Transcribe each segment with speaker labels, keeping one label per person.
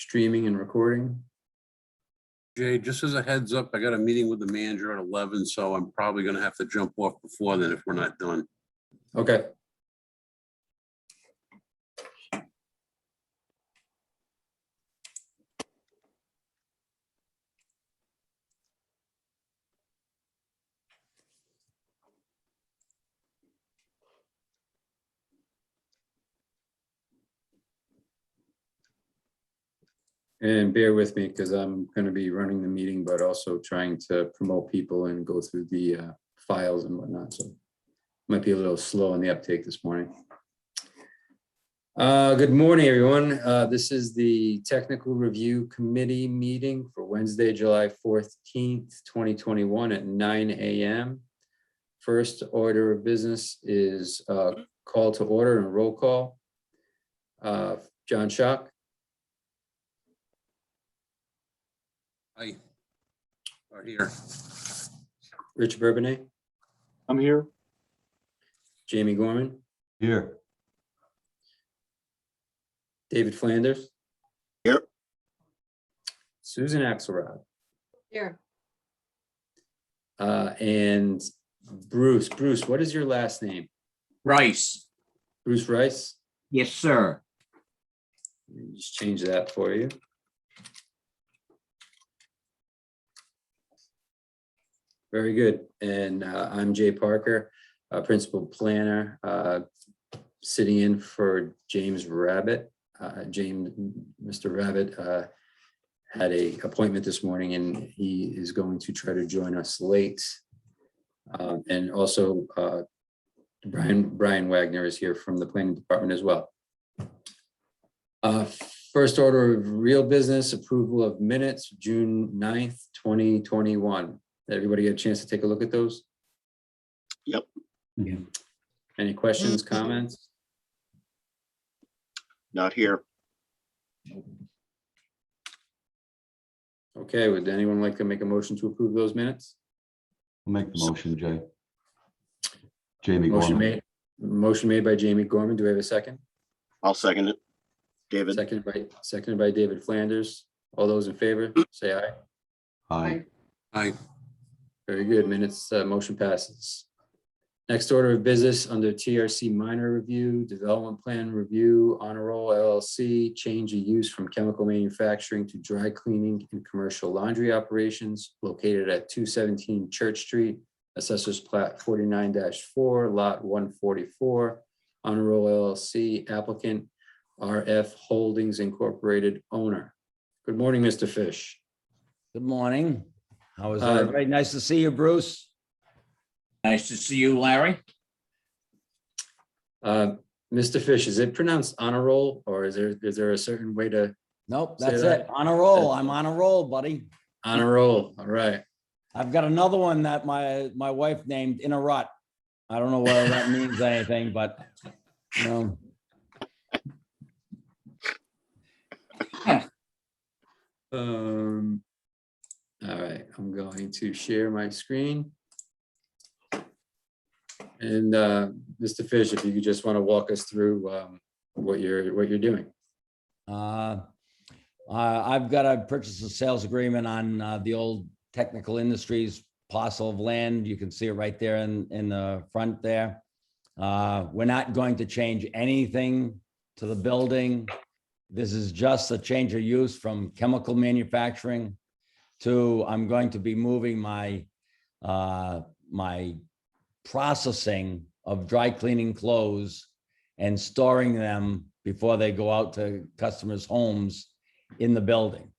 Speaker 1: streaming and recording.
Speaker 2: Jay, just as a heads up, I got a meeting with the manager at 11, so I'm probably gonna have to jump off before then if we're not done.
Speaker 1: Okay. And bear with me because I'm going to be running the meeting, but also trying to promote people and go through the files and whatnot. So might be a little slow in the uptake this morning. Good morning, everyone. This is the Technical Review Committee meeting for Wednesday, July 14th, 2021 at 9 a.m. First order of business is call to order and roll call. John Schock.
Speaker 2: Hi. Are here.
Speaker 1: Rich Bourbonnais,
Speaker 3: I'm here.
Speaker 1: Jamie Gorman,
Speaker 3: Here.
Speaker 1: David Flanders.
Speaker 3: Here.
Speaker 1: Susan Axelrod.
Speaker 4: Here.
Speaker 1: And Bruce. Bruce, what is your last name?
Speaker 5: Rice.
Speaker 1: Bruce Rice?
Speaker 5: Yes, sir.
Speaker 1: Let me just change that for you. Very good. And I'm Jay Parker, Principal Planner, sitting in for James Rabbit. Mr. Rabbit had a appointment this morning and he is going to try to join us late. And also Brian Wagner is here from the Planning Department as well. First order of real business, approval of minutes, June 9th, 2021. Did everybody get a chance to take a look at those?
Speaker 3: Yep.
Speaker 1: Yeah. Any questions, comments?
Speaker 3: Not here.
Speaker 1: Okay, would anyone like to make a motion to approve those minutes?
Speaker 6: I'll make the motion, Jay. Jamie
Speaker 1: Motion
Speaker 6: Gorman.
Speaker 1: made by Jamie Gorman. Do we have a second?
Speaker 3: I'll second it. David.
Speaker 1: Seconded by David Flanders. All those in favor, say aye.
Speaker 6: Aye.
Speaker 2: Hi.
Speaker 1: Very good. Minutes, motion passes. Next order of business under TRC minor review, development plan review, Honor Roll LLC, change of use from chemical manufacturing to dry cleaning and commercial laundry operations located at 217 Church Street, Assessors Plat 49-4, Lot 144, Honor Roll LLC, applicant RF Holdings Incorporated, owner. Good morning, Mr. Fish.
Speaker 7: Good morning. How is everybody? Nice to see you, Bruce.
Speaker 5: Nice to see you, Larry.
Speaker 1: Mr. Fish, is it pronounced honor roll or is there a certain way to
Speaker 7: Nope,
Speaker 1: Say
Speaker 7: that's
Speaker 1: that.
Speaker 7: it. On a roll. I'm on a roll, buddy.
Speaker 1: honor roll? All right.
Speaker 7: I've got another one that my wife named In a Rut. I don't know whether that means anything, but you know.
Speaker 1: All right, I'm going to share my screen. And Mr. Fish, if you could just want to walk us through what you're doing.
Speaker 7: I've got a purchase and sales agreement on the old Technical Industries parcel of land. You can see it right there in the front there. We're not going to change anything to the building. This is just a change of use from chemical manufacturing to, I'm going to be moving my my processing of dry cleaning clothes and storing them before they go out to customers' homes in the building.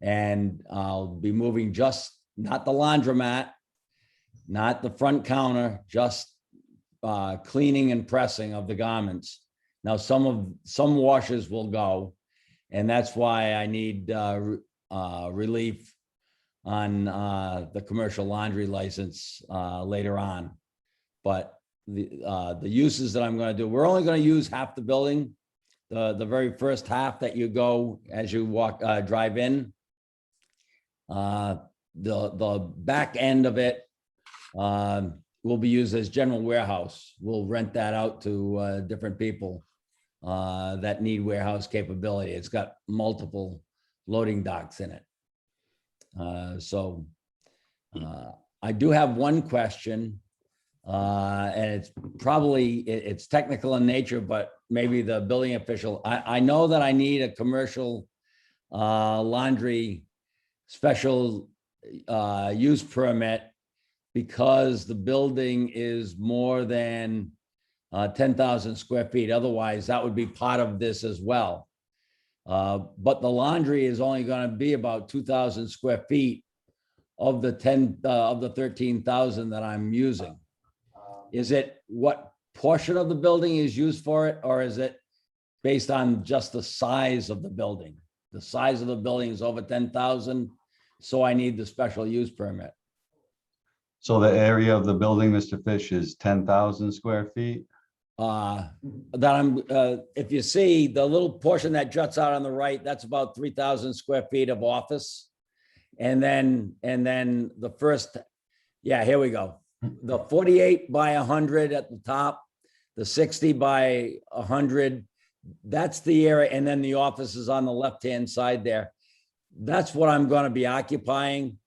Speaker 7: And I'll be moving just, not the laundromat, not the front counter, just cleaning and pressing of the garments. Now, some washers will go, and that's why I need relief on the commercial laundry license later on. But the uses that I'm going to do, we're only going to use half the building, the very first half that you go as you drive in. The back end of it will be used as general warehouse. We'll rent that out to different people that need warehouse capability. It's got multiple loading docks in it. I do have one question, and it's probably, it's technical in nature, but maybe the building official, I know that I need a commercial laundry special use permit because the building is more than 10,000 square feet. Otherwise, that would be part of this as well. But the laundry is only going to be about 2,000 square feet of the 13,000 that I'm using. Is it what portion of the building is used for it, or is it based on just the size of the building? The size of the building is over 10,000, so I need the special use permit.
Speaker 6: So the area of the building, Mr. Fish, is 10,000 square feet?
Speaker 7: If you see the little portion that juts out on the right, that's about 3,000 square feet of office. And then the first, yeah, here we go. The 48 by 100 at the top, the 60 by 100, that's the area. And then the office is on the left-hand side there. That's what I'm going to be occupying.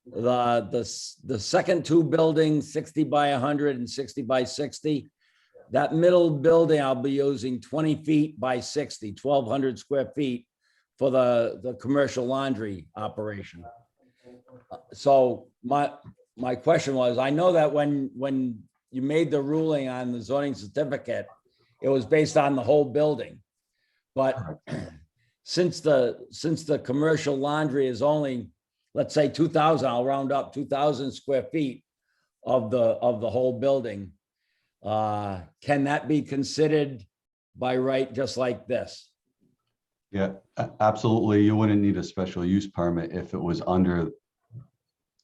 Speaker 7: The second two buildings, 60 by 100 and 60 by 60. That middle building, I'll be using 20 feet by 60, 1,200 square feet for the commercial laundry operation. So my question was, I know that when you made the ruling on the zoning certificate, it was based on the whole building. But since the commercial laundry is only, let's say 2,000, I'll round up 2,000 square feet of the whole building, can that be considered by right just like this?
Speaker 6: Yeah, absolutely. You wouldn't need a special use permit if it was under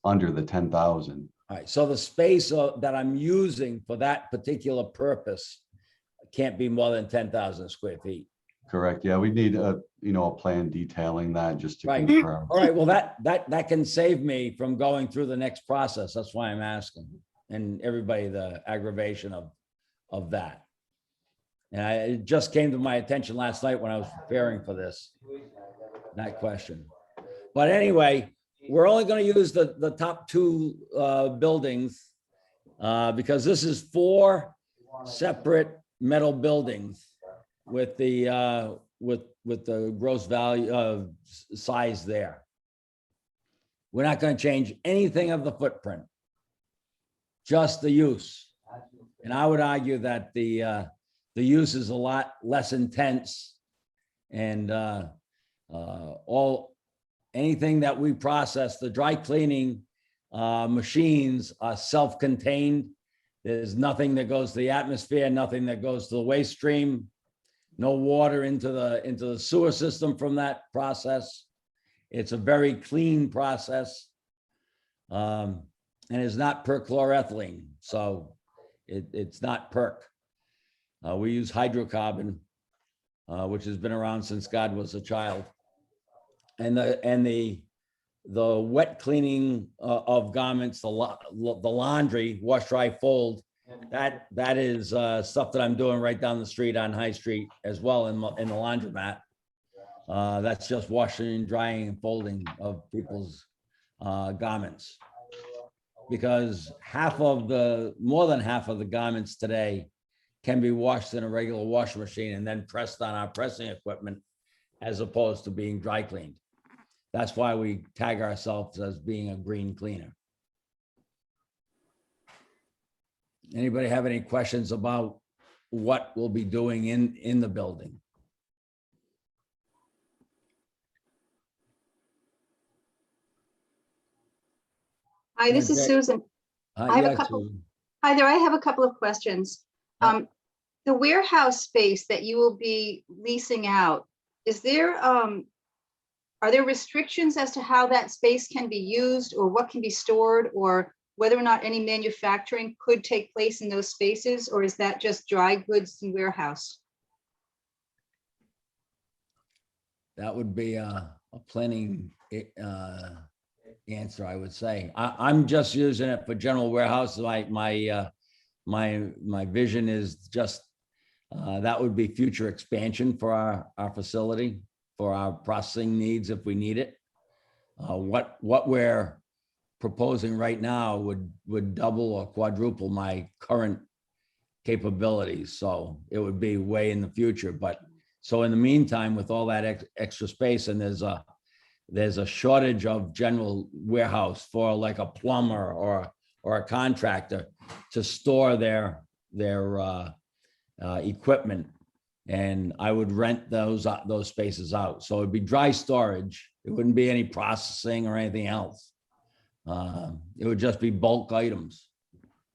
Speaker 6: the 10,000.
Speaker 7: All right, so the space that I'm using for that particular purpose can't be more than 10,000 square feet.
Speaker 6: Correct. Yeah, we need a plan detailing that just to
Speaker 7: Right.
Speaker 6: confirm.
Speaker 7: All right, well, that can save me from going through the next process. That's why I'm asking, and everybody the aggravation of that. And it just came to my attention last night when I was preparing for this, that question. But anyway, we're only going to use the top two buildings because this is 4 separate metal buildings with the gross value size there. We're not going to change anything of the footprint, just the use. And I would argue that the use is a lot less intense, and anything that we process, the dry cleaning machines are self-contained. There's nothing that goes to the atmosphere, nothing that goes to the waste stream, no water into the sewer system from that process. It's a very clean process, and it's not perchloroethylene, so it's not perc. We use hydrocarbon, which has been around since God was a child. And the wet cleaning of garments, the laundry, wash, dry, fold, that is stuff that I'm doing right down the street on High Street as well in the laundromat. That's just washing, drying, and folding of people's garments. Because more than half of the garments today can be washed in a regular washing machine and then pressed on our pressing equipment, as opposed to being dry cleaned. That's why we tag ourselves as being a green cleaner. Anybody have any questions about what we'll be doing in the building?
Speaker 4: Hi, this is
Speaker 7: Okay.
Speaker 4: Susan. I have a
Speaker 7: Yeah,
Speaker 4: couple-
Speaker 7: Susan.
Speaker 4: Hi there, I have a couple of questions.
Speaker 7: Yeah.
Speaker 4: The warehouse space that you will be leasing out, are there restrictions as to how that space can be used, or what can be stored, or whether or not any manufacturing could take place in those spaces, or is that just dry goods and warehouse?
Speaker 7: That would be a planning answer, I would say. I'm just using it for general warehouse. My vision is just That would be future expansion for our facility, for our processing needs if we need it. What we're proposing right now would double or quadruple my current capabilities. So it would be way in the future. But so in the meantime, with all that extra space, and there's a shortage of general warehouse for like a plumber or a contractor to store their equipment. And I would rent those spaces out. So it'd be dry storage. It wouldn't be any processing or anything else. It would just be bulk items,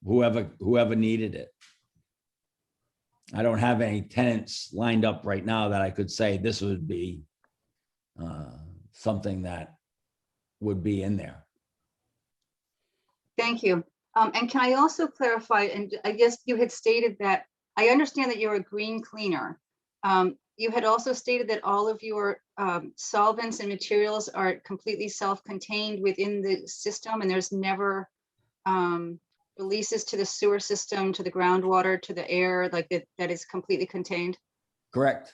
Speaker 7: whoever needed it. I don't have any tenants lined up right now that I could say this would be something that would be in there.
Speaker 4: Thank you. And can I also clarify, and I guess you had stated that, I understand that you're a green cleaner. You had also stated that all of your solvents and materials are completely self-contained within the system, and there's never releases to the sewer system, to the groundwater, to the air, like that is completely contained.
Speaker 7: Correct.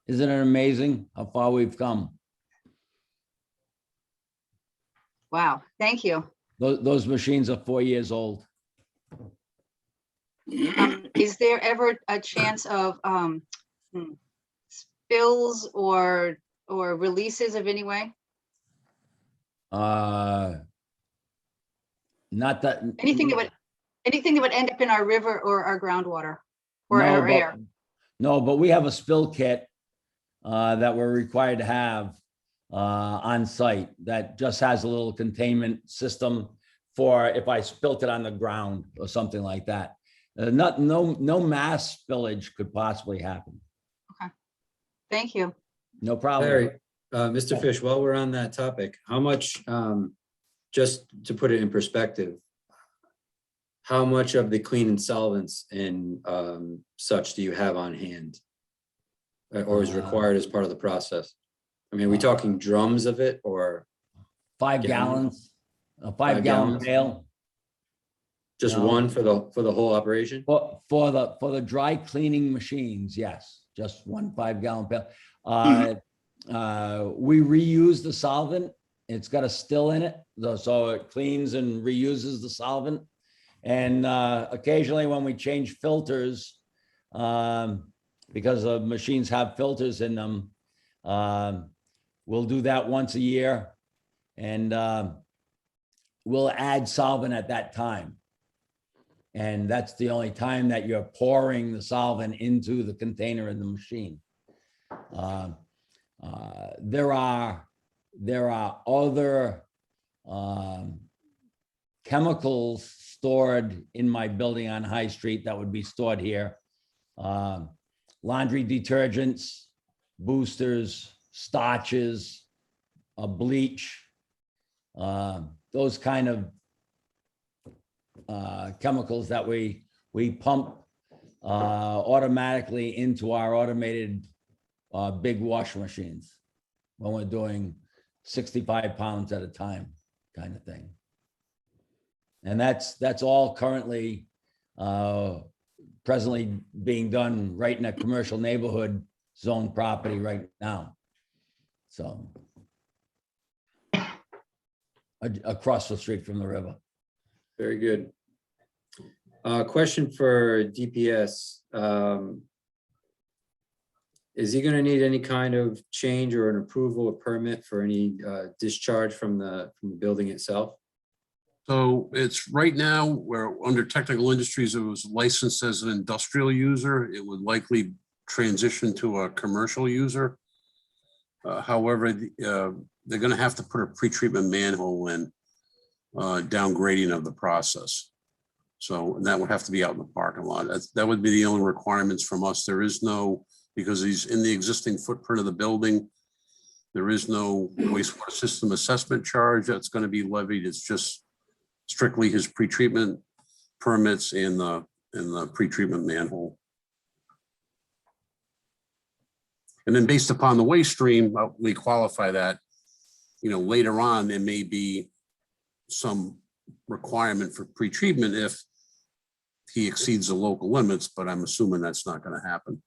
Speaker 7: Isn't it amazing how far we've come?
Speaker 4: Wow, thank you.
Speaker 7: Those machines are 4 years old.
Speaker 4: Is there ever a chance of spills or releases of any way?
Speaker 7: Not that.
Speaker 4: Anything that would end up in our river or our groundwater or
Speaker 7: No,
Speaker 4: our
Speaker 7: but-
Speaker 4: air?
Speaker 7: No, but we have a spill kit that we're required to have on site that just has a little containment system for if I spilt it on the ground or something like that. No mass spillage could possibly happen.
Speaker 4: Thank you.
Speaker 7: No problem.
Speaker 1: Larry, Mr. Fish, while we're on that topic, how much, just to put it in perspective, how much of the clean and solvents and such do you have on hand? Or is required as part of the process? I mean, are we talking drums of it or
Speaker 7: 5
Speaker 1: Gallons?
Speaker 7: gallons, a 5-gallon
Speaker 1: gallons?
Speaker 7: pail.
Speaker 1: just
Speaker 7: No.
Speaker 1: one for the whole operation?
Speaker 7: For the dry cleaning machines, yes, just 1 5-gallon pail. We reuse the solvent. It's got a still in it, so it cleans and reuses the solvent. And occasionally when we change filters, because the machines have filters in them, we'll do that once a year. And we'll add solvent at that time. And that's the only time that you're pouring the solvent into the container in the machine. There are other chemicals stored in my building on High Street that would be stored here. Laundry detergents, boosters, starches, bleach, those kind of chemicals that we pump automatically into our automated big washing machines when we're doing 65 pounds at a time kind of thing. And that's all currently presently being done right in a commercial neighborhood zone property right now. So across the street from the river.
Speaker 1: Very good. Question for DPS. Is he gonna need any kind of change or an approval or permit for any discharge from the building itself?
Speaker 2: So it's right now, where under technical industries, it was licensed as an industrial user. It would likely transition to a commercial user. However, they're gonna have to put a pretreatment manhole in, downgrading of the process. So that would have to be out in the parking lot. That would be the only requirements from us. There is no, because he's in the existing footprint of the building, there is no wastewater system assessment charge that's going to be levied. It's just strictly his pretreatment permits and the pretreatment manhole. And then based upon the waste stream, we qualify that, later on, there may be some requirement for pretreatment if he exceeds the local limits, but I'm assuming that's not going to happen.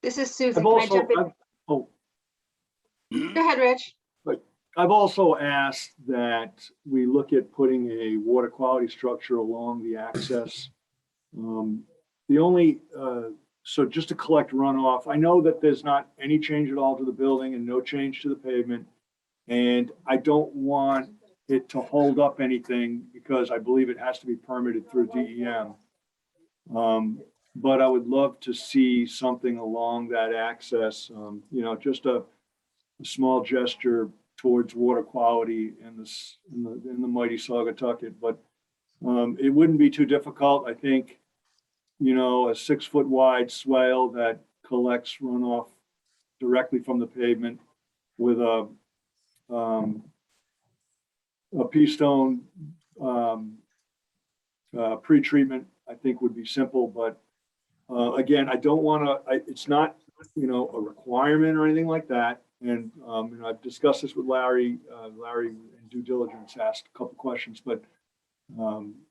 Speaker 4: This is Susan.
Speaker 8: I've
Speaker 4: Can I
Speaker 8: also,
Speaker 4: jump in?
Speaker 8: oh,
Speaker 4: Go ahead, Rich.
Speaker 8: I've also asked that we look at putting a water quality structure along the access. The only, so just to collect runoff, I know that there's not any change at all to the building and no change to the pavement. And I don't want it to hold up anything because I believe it has to be permitted through DEM. But I would love to see something along that access, you know, just a small gesture towards water quality in this, in the mighty Saugatucket, but it wouldn't be too difficult. I think, you know, a 6-foot wide swale that collects runoff directly from the pavement with a pea-stone pre-treatment, I think would be simple, but again, I don't want to, it's not, you know, a requirement or anything like that. And, you know, I've discussed this with Larry. Larry in due diligence asked a couple questions, but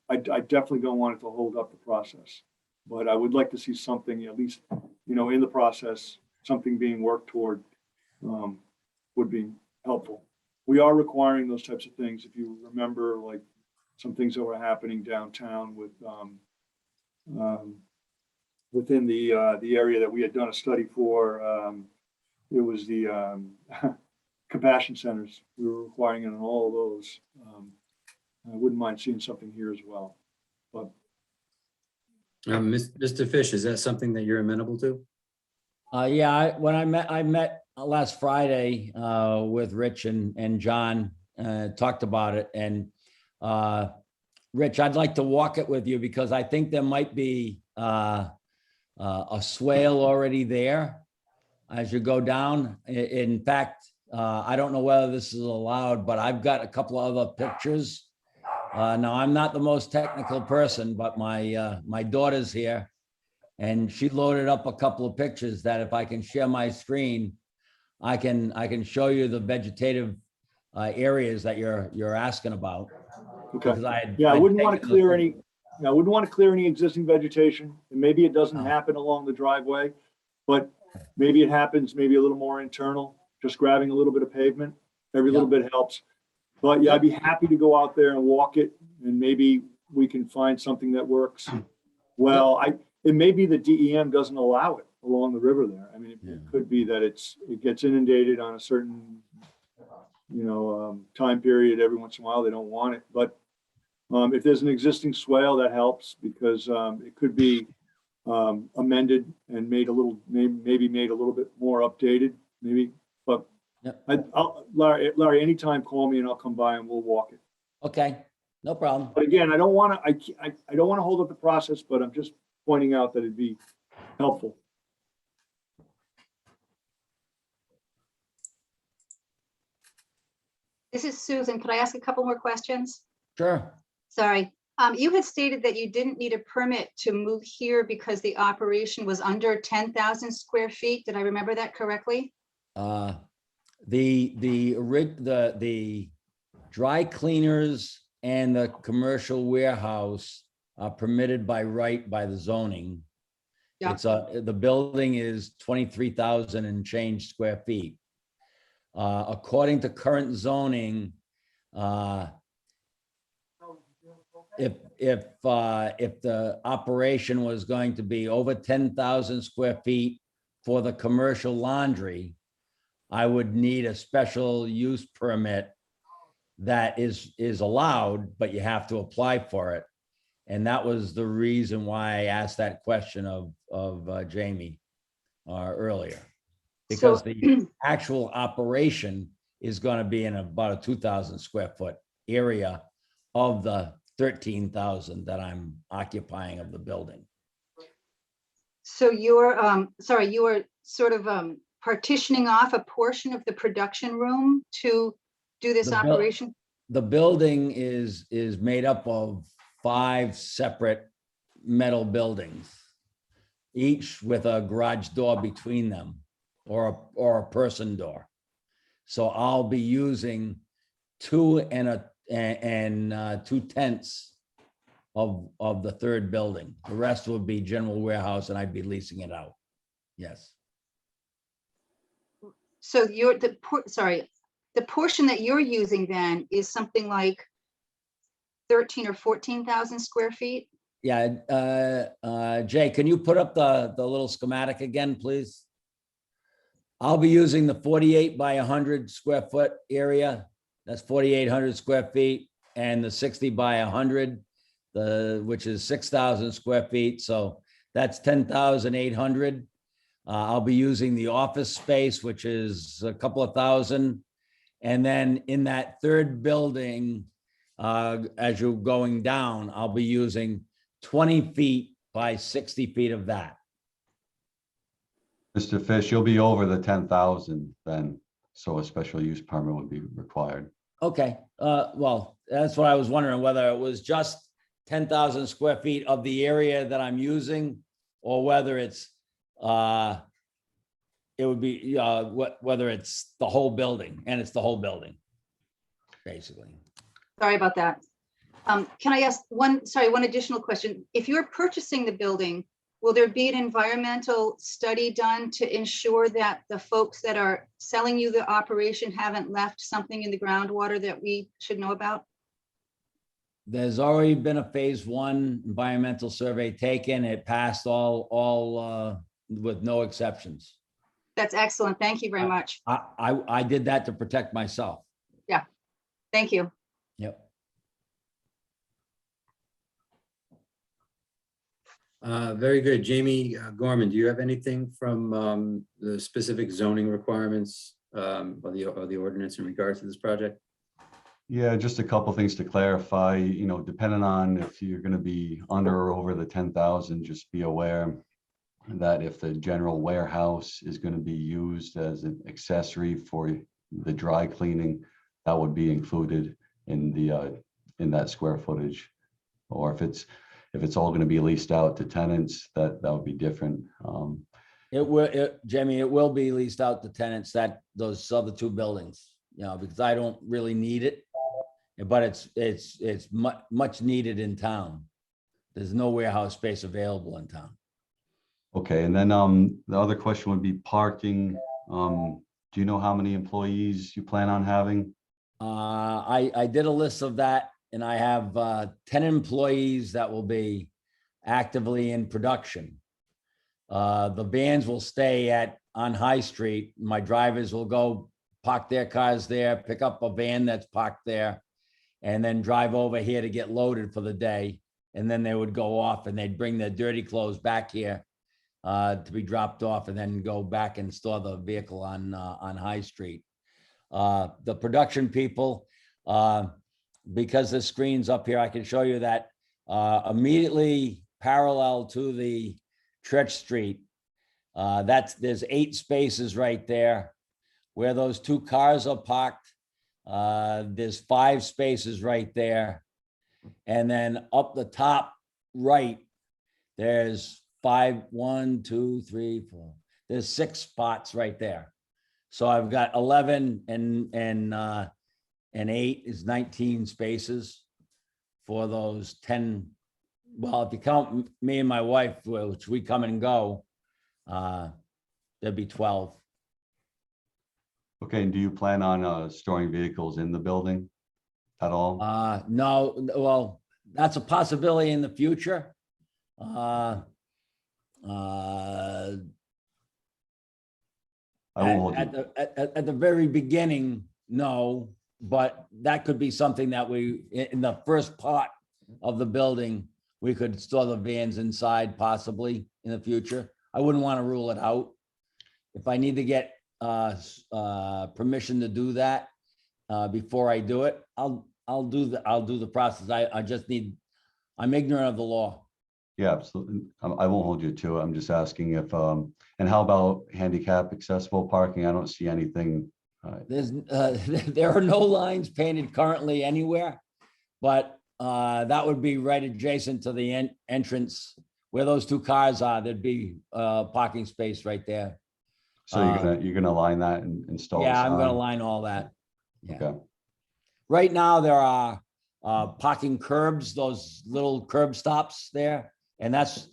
Speaker 8: I definitely don't want it to hold up the process. But I would like to see something, at least, you know, in the process, something being worked toward would be helpful. We are requiring those types of things. If you remember, like some things that were happening downtown with within the area that we had done a study for. It was the compassion centers. We were requiring it on all of those. I wouldn't mind seeing something here as well. But
Speaker 1: Mr. Fish, is that something that you're amenable to?
Speaker 7: Yeah, when I met last Friday with Rich and John, talked about it. And Rich, I'd like to walk it with you because I think there might be a swale already there as you go down. In fact, I don't know whether this is allowed, but I've got a couple of other pictures. Now, I'm not the most technical person, but my daughter's here, and she loaded up a couple of pictures that if I can share my screen, I can show you the vegetative areas that you're asking about.
Speaker 8: okay.
Speaker 7: Because
Speaker 8: Yeah, I
Speaker 7: I'd
Speaker 8: wouldn't want to
Speaker 7: taken
Speaker 8: clear
Speaker 7: the-
Speaker 8: any. I wouldn't want to clear any existing vegetation, and maybe it doesn't happen along the driveway, but maybe it happens maybe a little more internal, just grabbing a little bit of pavement. Every little bit helps. But yeah, I'd be happy to go out there and walk it, and maybe we can find something that works. Well, it may be the DEM doesn't allow it along the river there. I mean, it could be that it gets inundated on a certain, you know, time period. Every once in a while, they don't want it. But if there's an existing swale, that helps because it could be amended and made a little, maybe made a little bit more updated, maybe. But Larry, anytime, call me and I'll come by and we'll walk it.
Speaker 7: Okay, no problem.
Speaker 8: But again, I don't want to hold up the process, but I'm just pointing out that it'd be helpful.
Speaker 4: This is Susan. Could I ask a couple more questions?
Speaker 7: Sure.
Speaker 4: Sorry. You had stated that you didn't need a permit to move here because the operation was under 10,000 square feet. Did I remember that correctly?
Speaker 7: The dry cleaners and the commercial warehouse are permitted by right by the zoning.
Speaker 4: Yeah.
Speaker 7: It's the building is 23,000 and change square feet. According to current zoning, if the operation was going to be over 10,000 square feet for the commercial laundry, I would need a special use permit that is allowed, but you have to apply for it. And that was the reason why I asked that question of Jamie earlier. Because
Speaker 4: So-
Speaker 7: the actual operation is going to be in about a 2,000 square foot area of the 13,000 that I'm occupying of the building.
Speaker 4: So you're, sorry, you were sort of partitioning off a portion of the production room to do this
Speaker 7: The buil-
Speaker 4: operation?
Speaker 7: The building is made up of 5 separate metal buildings, each with a garage door between them or a person door. So I'll be using 2 and and 2/10 of the third building. The rest would be general warehouse and I'd be leasing it out. Yes.
Speaker 4: So the portion that you're using then is something like 13 or 14,000 square feet?
Speaker 7: Yeah, Jay, can you put up the little schematic again, please? I'll be using the 48 by 100 square foot area. That's 4,800 square feet, and the 60 by 100, which is 6,000 square feet. So that's 10,800. I'll be using the office space, which is a couple of thousand. And then in that third building, as you're going down, I'll be using 20 feet by 60 feet of that.
Speaker 6: Mr. Fish, you'll be over the 10,000 then, so a special use permit would be required.
Speaker 7: Okay, well, that's what I was wondering, whether it was just 10,000 square feet of the area that I'm using, or whether it's, it would be, whether it's the whole building, and it's the whole building, basically.
Speaker 4: Sorry about that. Can I ask one additional question? If you're purchasing the building, will there be an environmental study done to ensure that the folks that are selling you the operation haven't left something in the groundwater that we should know about?
Speaker 7: There's already been a phase 1 environmental survey taken. It passed all with no exceptions.
Speaker 4: That's excellent. Thank you very much.
Speaker 7: I did that to protect myself.
Speaker 4: Thank you.
Speaker 7: Yep.
Speaker 1: Very good. Jamie Gorman, do you have anything from the specific zoning requirements of the ordinance in regards to this project?
Speaker 6: Yeah, just a couple things to clarify, depending on if you're going to be under or over the 10,000, just be aware that if the general warehouse is going to be used as an accessory for the dry cleaning, that would be included in that square footage. Or if it's all going to be leased out to tenants, that would be different.
Speaker 7: Jamie, it will be leased out to tenants, those other 2 buildings, because I don't really need it, but it's much needed in town. There's no warehouse space available in town.
Speaker 6: Okay, and then the other question would be parking. Do you know how many employees you plan on having?
Speaker 7: I did a list of that, and I have 10 employees that will be actively in production. The vans will stay on High Street. My drivers will go park their cars there, pick up a van that's parked there, and then drive over here to get loaded for the day. And then they would go off and they'd bring their dirty clothes back here to be dropped off, and then go back and store the vehicle on High Street. The production people, because the screen's up here, I can show you that immediately parallel to the Church Street, there's 8 spaces right there. Where those 2 cars are parked, there's 5 spaces right there. And then up the top right, there's 5, 1, 2, 3, 4. There's 6 spots right there. So I've got 11 and 8 is 19 spaces for those 10. Well, if you count me and my wife, which we come and go, there'd be 12.
Speaker 6: Okay, and do you plan on storing vehicles in the building at all?
Speaker 7: No, well, that's a possibility in the future.
Speaker 6: I won't hold you.
Speaker 7: At the very beginning, no, but that could be something that in the first part of the building, we could store the vans inside possibly in the future. I wouldn't want to rule it out. If I need to get permission to do that before I do it, I'll do the process. I'm ignorant of the law.
Speaker 6: Yeah, absolutely. I won't hold you to it. I'm just asking if, and how about handicap accessible parking? I don't see anything.
Speaker 7: There are no lines painted currently anywhere, but that would be right adjacent to the entrance where those 2 cars are. There'd be a parking space right there.
Speaker 6: So you're gonna line that and install?
Speaker 7: Yeah,
Speaker 6: a
Speaker 7: I'm gonna
Speaker 6: sign?
Speaker 7: line all that. Yeah.
Speaker 6: Okay.
Speaker 7: right now there are parking curbs, those little curb stops there. And that's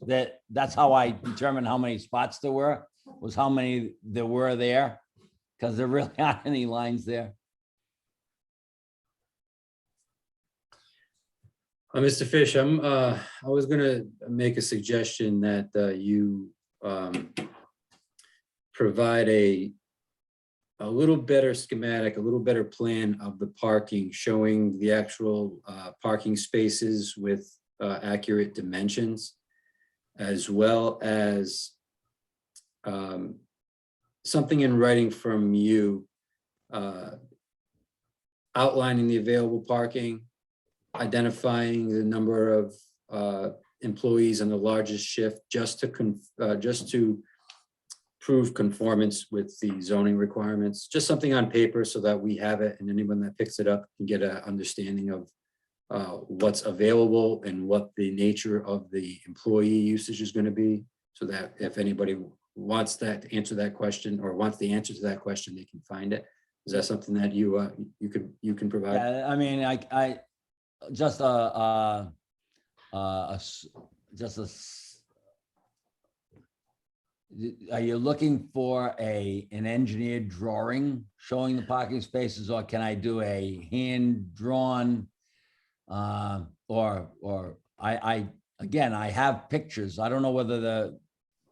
Speaker 7: how I determined how many spots there were, was how many there were there. Because there really aren't any lines there.
Speaker 1: Mr. Fish, I was gonna make a suggestion that you provide a little better schematic, a little better plan of the parking, showing the actual parking spaces with accurate dimensions, as well as something in writing from you outlining the available parking, identifying the number of employees on the largest shift, just to prove conformance with the zoning requirements, just something on paper so that we have it and anyone that picks it up can get an understanding of what's available and what the nature of the employee usage is going to be, so that if anybody wants that to answer that question or wants the answer to that question, they can find it. Is that something that you can provide?
Speaker 7: Yeah, I mean, I just a are you looking for an engineered drawing showing the parking spaces, or can I do a hand drawn? Or again, I have pictures. I don't know whether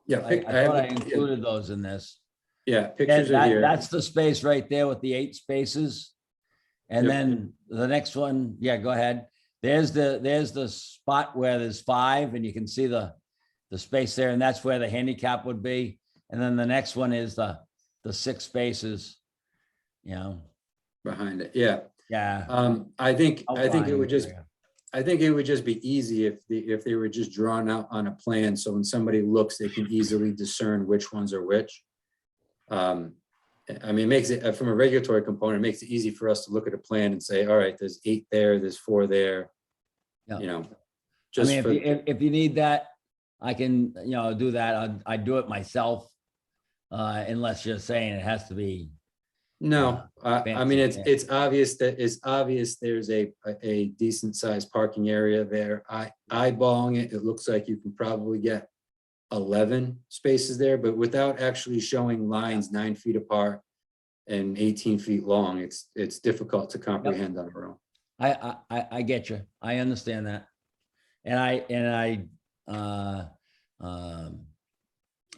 Speaker 1: Yeah,
Speaker 7: I thought I included those in this.
Speaker 1: Yeah, pictures are here.
Speaker 7: That's the space right there with the 8 spaces. And
Speaker 1: Yep.
Speaker 7: then the next one, yeah, go ahead. There's the spot where there's 5 and you can see the space there, and that's where the handicap would be. And then the next one is the 6 spaces, you know.
Speaker 1: Behind it, yeah.
Speaker 7: Yeah.
Speaker 1: I think it
Speaker 7: outline
Speaker 1: would just,
Speaker 7: area.
Speaker 1: I think it would just be easy if they were just drawn out on a plan, so when somebody looks, they can easily discern which ones are which. I mean, it makes it, from a regulatory component, it makes it easy for us to look at a plan and say, all right, there's 8 there, there's 4 there.
Speaker 7: Yeah.
Speaker 1: You know,
Speaker 7: I
Speaker 1: just
Speaker 7: mean,
Speaker 1: for,
Speaker 7: if you need that, I can, do that. I do it myself. Unless you're saying it has to be.
Speaker 1: no, I mean,
Speaker 7: fancy,
Speaker 1: it's obvious there's a decent sized parking area there. Eyeballing it, it looks like you can probably get 11 spaces there, but without actually showing lines 9 feet apart and 18 feet long, it's difficult to comprehend on our own.
Speaker 7: I get you. I understand that. And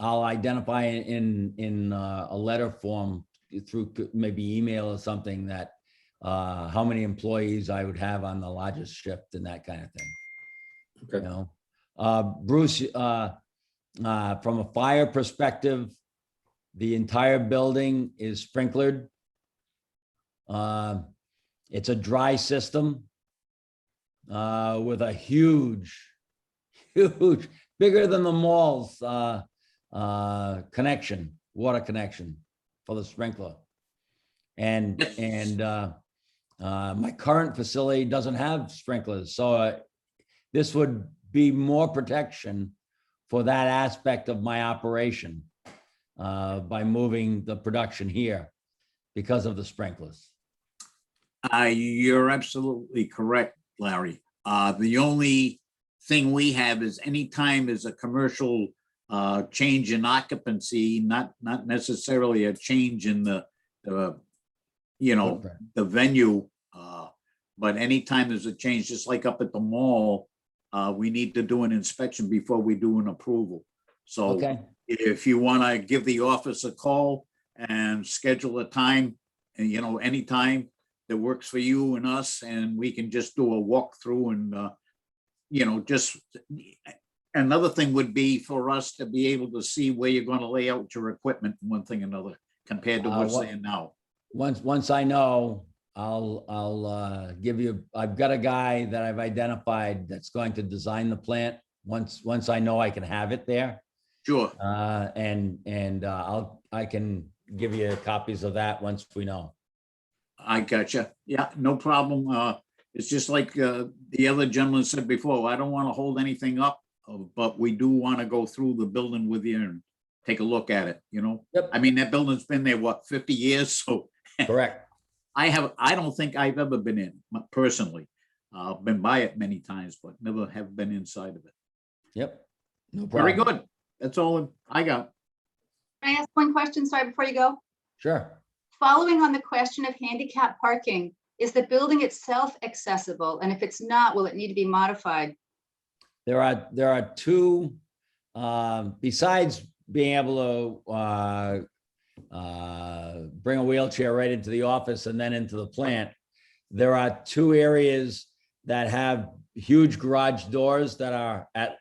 Speaker 7: I'll identify in a letter form through maybe email or something that how many employees I would have on the largest shift and that kind of thing.
Speaker 1: Okay.
Speaker 7: Bruce, from a fire perspective, the entire building is sprinklered. It's a dry system with a huge, bigger than the mall's connection, water connection for the sprinkler. And my current facility doesn't have sprinklers. So this would be more protection for that aspect of my operation by moving the production here because of the sprinklers.
Speaker 5: You're absolutely correct, Larry. The only thing we have is anytime there's a commercial change in occupancy, not necessarily a change in the venue, but anytime there's a change, just like up at the mall, we need to do an inspection before we do an approval. So
Speaker 7: Okay.
Speaker 5: if you want to give the office a call and schedule a time, and anytime that works for you and us, and we can just do a walkthrough and just another thing would be for us to be able to see where you're going to lay out your equipment, one thing or another, compared to what's there now.
Speaker 7: Once I know, I'll give you, I've got a guy that I've identified that's going to design the plant. Once I know I can have it there.
Speaker 5: Sure.
Speaker 7: I can give you copies of that once we know.
Speaker 5: I gotcha. Yeah, no problem. It's just like the other gentleman said before, I don't want to hold anything up, but we do want to go through the building with you and take a look at it,
Speaker 7: Yep.
Speaker 5: I mean, that building's been there, what, 50 years? So
Speaker 7: Correct.
Speaker 5: I don't think I've ever been in personally. Been by it many times, but never have been inside of it.
Speaker 7: Yep. No
Speaker 5: Very
Speaker 7: problem.
Speaker 5: good. That's all I got.
Speaker 4: Can I ask one question? Sorry, before you go.
Speaker 7: Sure.
Speaker 4: Following on the question of handicap parking, is the building itself accessible? And if it's not, will it need to be modified?
Speaker 7: There are two, besides being able to bring a wheelchair right into the office and then into the plant, there are two areas that have huge garage doors that are at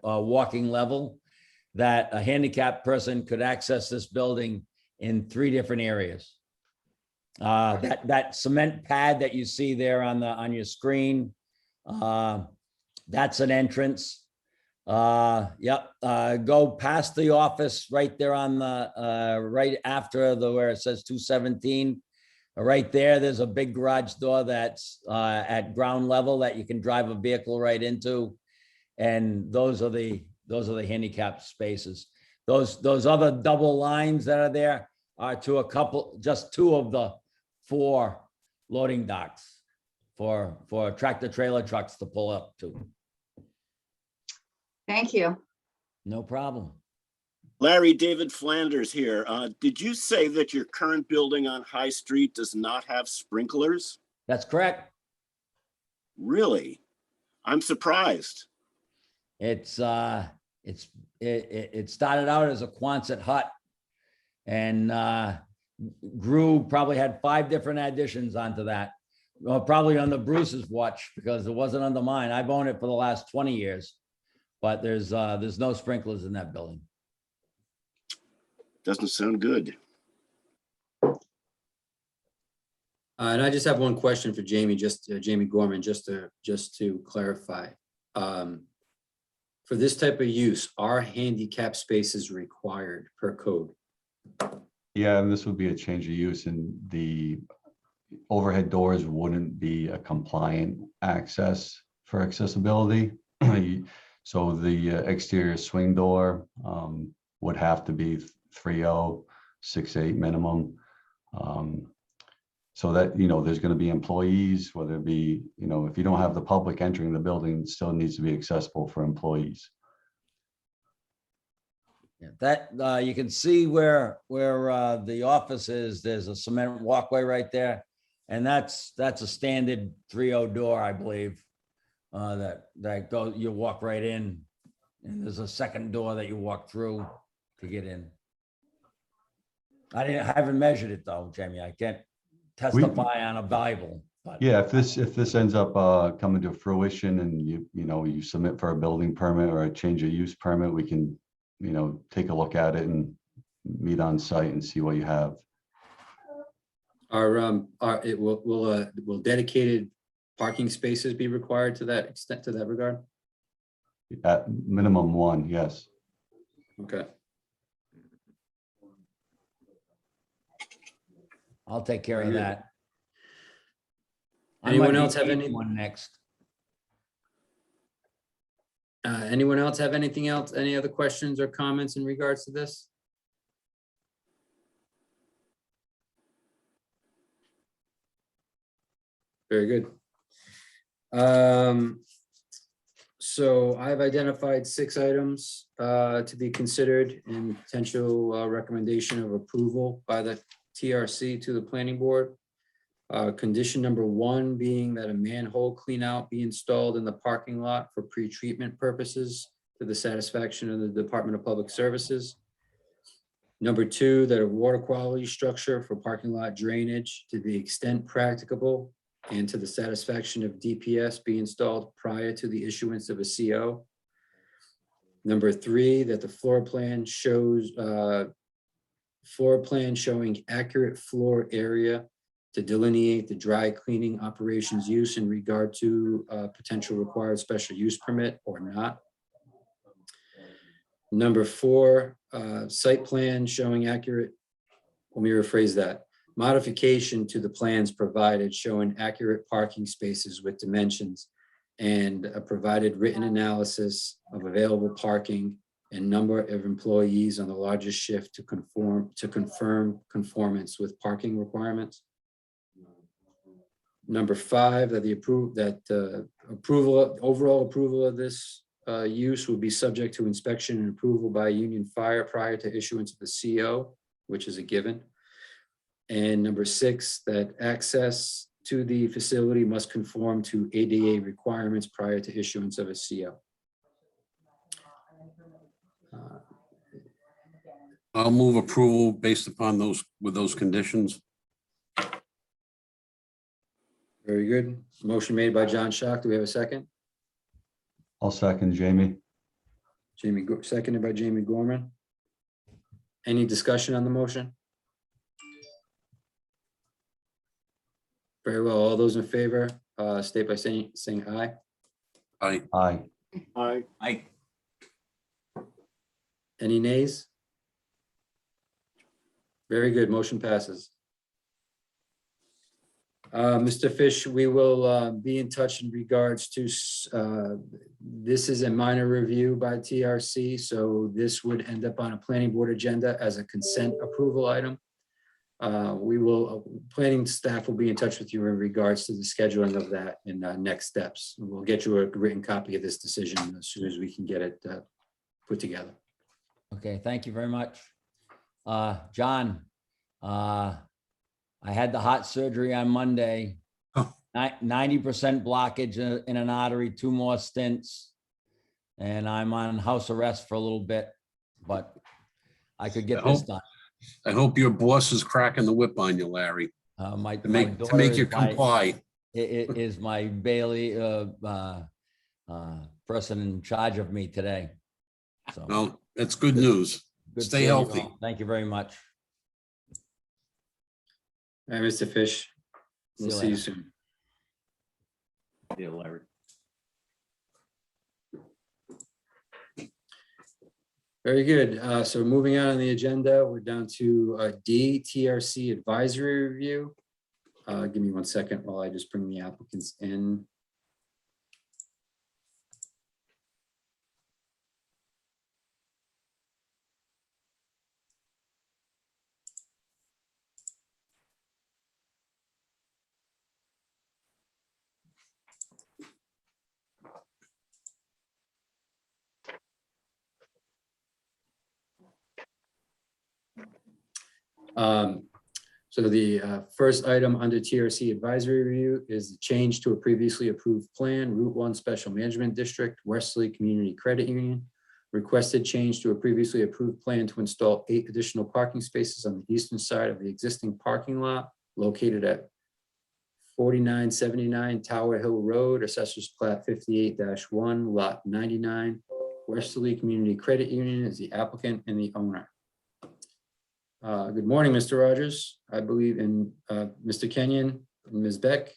Speaker 7: walking level, that a handicapped person could access this building in 3 different areas. That cement pad that you see there on your screen, that's an entrance. Yep, go past the office right there on the right after where it says 217. Right there, there's a big garage door that's at ground level that you can drive a vehicle right into, and those are the handicap spaces. Those other double lines that are there are to just 2 of the 4 loading docks for tractor trailer trucks to pull up to.
Speaker 4: Thank you.
Speaker 7: No problem.
Speaker 3: Larry, David Flanders here. Did you say that your current building on High Street does not have sprinklers?
Speaker 7: That's correct.
Speaker 3: Really? I'm surprised.
Speaker 7: It started out as a Quonset hut and grew, probably had 5 different additions onto that. Well, probably on the Bruce's watch, because it wasn't under mine. I've owned it for the last 20 years, but there's no sprinklers in that building.
Speaker 3: Doesn't sound good.
Speaker 1: And I just have one question for Jamie, Jamie Gorman, just to clarify. For this type of use, are handicap spaces required per code?
Speaker 6: Yeah, and this would be a change of use, and the overhead doors wouldn't be a compliant access for accessibility. So the exterior swing door would have to be 3.0, 6.8 minimum. So that, there's going to be employees, whether it be, if you don't have the public entering the building, it still needs to be accessible for employees.
Speaker 7: Yeah, that you can see where the office is. There's a cement walkway right there, and that's a standard 3.0 door, I believe. That goes, you walk right in, and there's a second door that you walk through to get in. I haven't measured it though, Jamie. I can't testify on a Bible. But
Speaker 6: Yeah, if this ends up coming to fruition, and you submit for a building permit or a change of use permit, we can take a look at it and meet on site and see what you have.
Speaker 1: Will dedicated parking spaces be required to that extent, to that regard?
Speaker 6: At minimum 1, yes.
Speaker 1: Okay.
Speaker 7: I'll take care of that.
Speaker 1: Anyone else have any?
Speaker 7: One next?
Speaker 1: Anyone else have anything else? Any other questions or comments in regards to this? Very good. So I've identified 6 items to be considered in potential recommendation of approval by the TRC to the planning board. Condition number 1 being that a manhole clean out be installed in the parking lot for pre-treatment purposes to the satisfaction of the Department of Public Services. Number 2, that a water quality structure for parking lot drainage to the extent practicable and to the satisfaction of DPS be installed prior to the issuance of a CO. Number 3, that the floor plan showing accurate floor area to delineate the dry cleaning operations use in regard to potential required special use permit or not. Number 4, site plan showing accurate, let me rephrase that, modification to the plans provided showing accurate parking spaces with dimensions and a provided written analysis of available parking and number of employees on the largest shift to confirm conformance with parking requirements. Number 5, that overall approval of this use will be subject to inspection and approval by Union Fire prior to issuance of the CO, which is a given. And number 6, that access to the facility must conform to ADA requirements prior to issuance of a CO.
Speaker 2: I'll move approval based upon those, with those conditions.
Speaker 1: Very good. Motion made by John Schock. Do we have a second?
Speaker 6: I'll second Jamie.
Speaker 1: Seconded by Jamie Gorman. Any discussion on the motion? Very well. All those in favor, state by saying aye.
Speaker 2: Aye.
Speaker 6: Aye.
Speaker 5: I,
Speaker 1: Any nays? Very good. Motion passes. Mr. Fish, we will be in touch in regards to, this is a minor review by TRC, so this would end up on a planning board agenda as a consent approval item. Planning staff will be in touch with you in regards to the scheduling of that and next steps. We'll get you a written copy of this decision as soon as we can get it put together.
Speaker 7: Okay, thank you very much. John, I had the heart surgery on Monday.
Speaker 2: Oh.
Speaker 7: 90% blockage in an artery, 2 more stints. And I'm on house arrest for a little bit, but I could get this done.
Speaker 2: I hope your boss is cracking the whip on you, Larry,
Speaker 7: My
Speaker 2: to make
Speaker 7: daughter
Speaker 2: you
Speaker 7: is my-
Speaker 2: comply.
Speaker 7: It is my Bailey person in charge of me today. So
Speaker 2: Well, that's good news.
Speaker 7: good
Speaker 2: Stay
Speaker 7: seeing you
Speaker 2: healthy.
Speaker 7: all. Thank you very much.
Speaker 1: All right, Mr. Fish, we'll see you
Speaker 7: later.
Speaker 1: soon.
Speaker 5: yeah, Larry.
Speaker 1: Very good. So moving on the agenda, we're down to D, TRC advisory review. Give me 1 second while I just bring the applicants in. So the first item under TRC advisory review is the change to a previously approved plan, Route 1 Special Management District, Wesley Community Credit Union. Requested change to a previously approved plan to install 8 additional parking spaces on the eastern side of the existing parking lot located at 4979 Tower Hill Road, Assessors Plat 58-1, Lot 99. Wesley Community Credit Union is the applicant and the owner. Good morning, Mr. Rogers, I believe, in Mr. Kenyon, and Ms. Beck.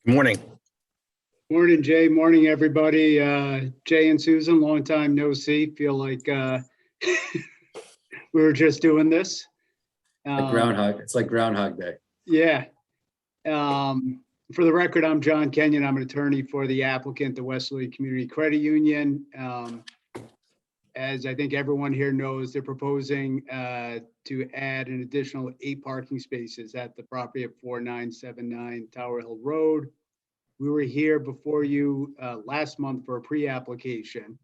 Speaker 9: Good morning.
Speaker 10: Morning, Jay. Morning, everybody. Jay and Susan, long time no see. Feel like we were just doing this.
Speaker 1: Like Groundhog, it's like Groundhog Day.
Speaker 10: Yeah. For the record, I'm John Kenyon. I'm an attorney for the applicant, the Wesley Community Credit Union. As I think everyone here knows, they're proposing to add an additional 8 parking spaces at the property at 4979 Tower Hill Road. We were here before you last month for a pre-application,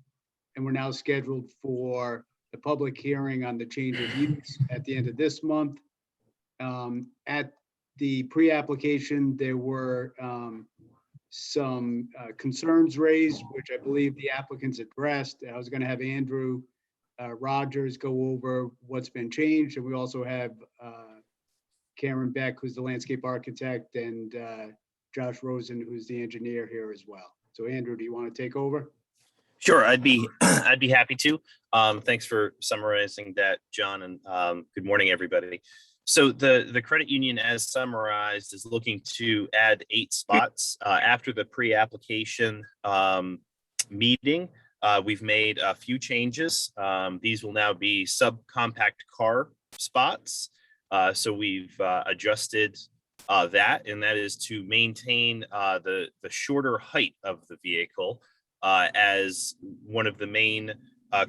Speaker 10: and we're now scheduled for the public hearing on the change of use at the end of this month. At the pre-application, there were some concerns raised, which I believe the applicants addressed. I was going to have Andrew Rogers go over what's been changed, and we also have Karen Beck, who's the landscape architect, and Josh Rosen, who's the engineer here as well. So Andrew, do you want to take over?
Speaker 9: Sure, I'd be happy to. Thanks for summarizing that, John, and good morning, everybody. So the credit union, as summarized, is looking to add 8 spots after the pre-application meeting. We've made a few changes. These will now be subcompact car spots. So we've adjusted that, and that is to maintain the shorter height of the vehicle, as one of the main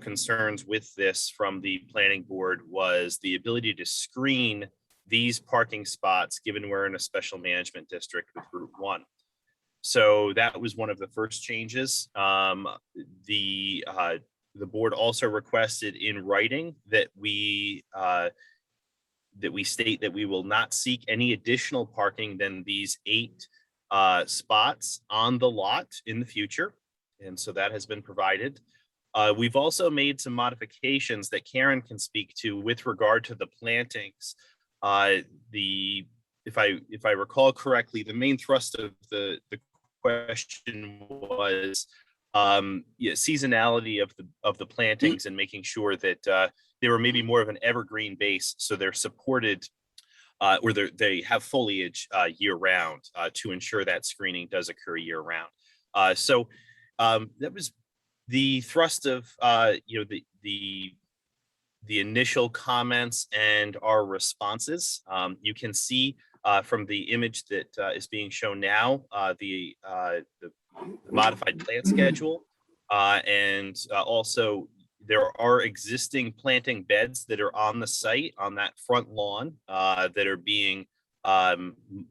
Speaker 9: concerns with this from the planning board was the ability to screen these parking spots, given we're in a special management district with Route 1. So that was one of the first changes. The board also requested in writing that we state that we will not seek any additional parking than these 8 spots on the lot in the future. And so that has been provided. We've also made some modifications that Karen can speak to with regard to the plantings. If I recall correctly, the main thrust of the question was seasonality of the plantings and making sure that they were maybe more of an evergreen base, so they're supported or they have foliage year round to ensure that screening does occur year round. So that was the thrust of the initial comments and our responses. You can see from the image that is being shown now the modified plant schedule, and also there are existing planting beds that are on the site on that front lawn that are being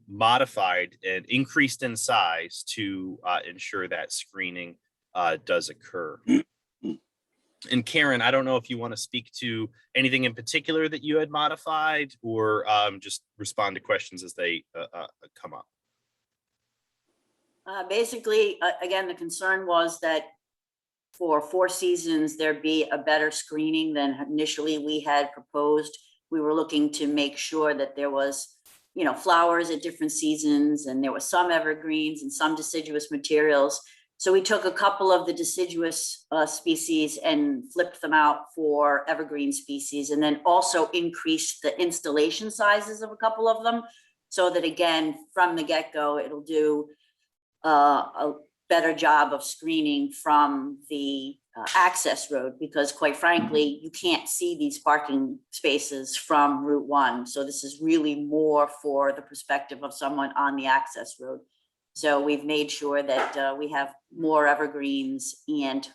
Speaker 9: modified and increased in size to ensure that screening does occur. And Karen, I don't know if you want to speak to anything in particular that you had modified, or just respond to questions as they come up.
Speaker 11: Basically, again, the concern was that for Four Seasons, there'd be a better screening than initially we had proposed. We were looking to make sure that there was, flowers at different seasons, and there were some evergreens and some deciduous materials. So we took a couple of the deciduous species and flipped them out for evergreen species, and then also increased the installation sizes of a couple of them, so that again, from the get-go, it'll do a better job of screening from the access road, because quite frankly, you can't see these parking spaces from Route 1. So this is really more for the perspective of someone on the access road. So we've made sure that we have more evergreens and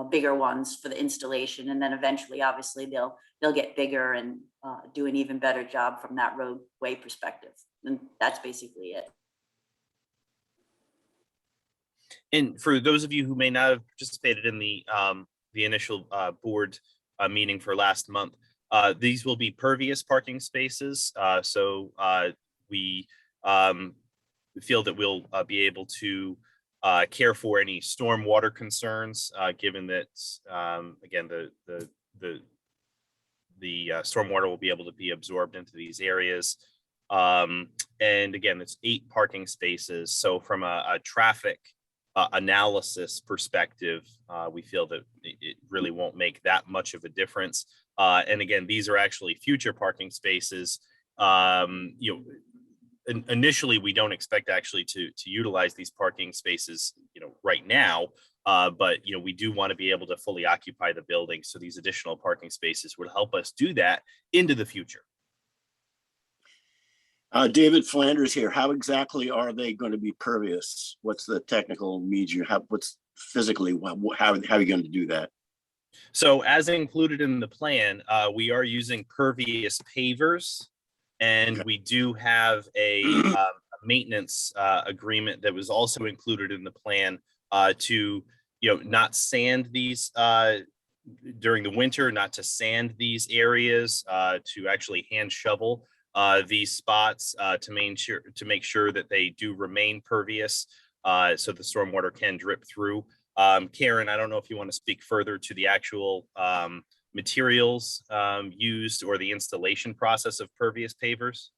Speaker 11: bigger ones for the installation. And then eventually, obviously, they'll get bigger and do an even better job from that roadway perspective. And that's basically it.
Speaker 9: And for those of you who may not have participated in the initial board meeting for last month, these will be pervious parking spaces. So we feel that we'll be able to care for any stormwater concerns, given that again the stormwater will be able to be absorbed into these areas. And again, it's 8 parking spaces. So from a traffic analysis perspective, we feel that it really won't make that much of a difference. And again, these are actually future parking spaces. Initially, we don't expect actually to utilize these parking spaces, right now. But we do want to be able to fully occupy the building. So these additional parking spaces would help us do that into the future.
Speaker 3: David Flanders here. How exactly are they going to be pervious? What's the technical needs you have? What's physically, how are you going to do that?
Speaker 9: So as included in the plan, we are using pervious pavers, and we do have a maintenance agreement that was also included in the plan to, not sand these during the winter, not to sand these areas, to actually hand shovel these spots to make sure that they do remain pervious, so the stormwater can drip through. Karen, I don't know if you want to speak further to the actual materials used or the installation process of pervious pavers.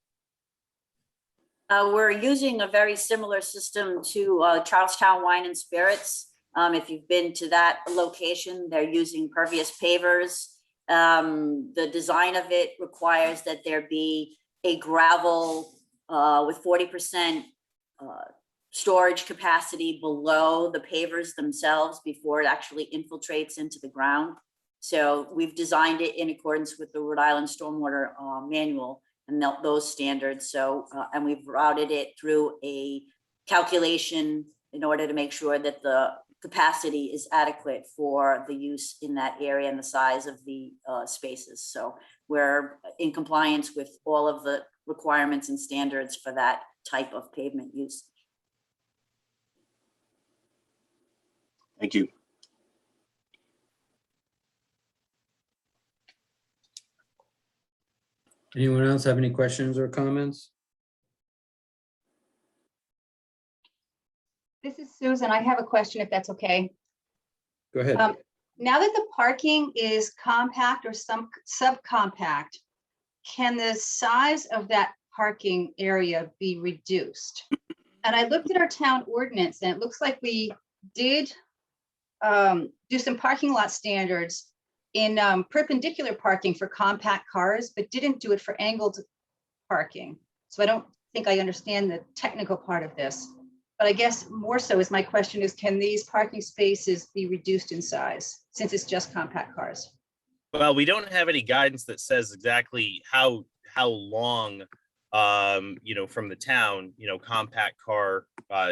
Speaker 11: We're using a very similar system to Charlestown Wine and Spirits. If you've been to that location, they're using pervious pavers. The design of it requires that there be a gravel with 40% storage capacity below the pavers themselves before it actually infiltrates into the ground. So we've designed it in accordance with the Rhode Island Stormwater Manual and those standards. So, and we've routed it through a calculation in order to make sure that the capacity is adequate for the use in that area and the size of the spaces. So we're in compliance with all of the requirements and standards for that type of pavement use.
Speaker 3: Thank you.
Speaker 1: Anyone else have any questions or comments?
Speaker 4: This is Susan. I have a question, if that's okay.
Speaker 1: Go ahead.
Speaker 4: Now that the parking is compact or some subcompact, can the size of that parking area be reduced? And I looked at our town ordinance and it looks like we did do some parking lot standards in perpendicular parking for compact cars, but didn't do it for angled parking. So I don't think I understand the technical part of this. But I guess more so is my question is, can these parking spaces be reduced in size since it's just compact cars?
Speaker 9: Well, we don't have any guidance that says exactly how long, from the town, compact car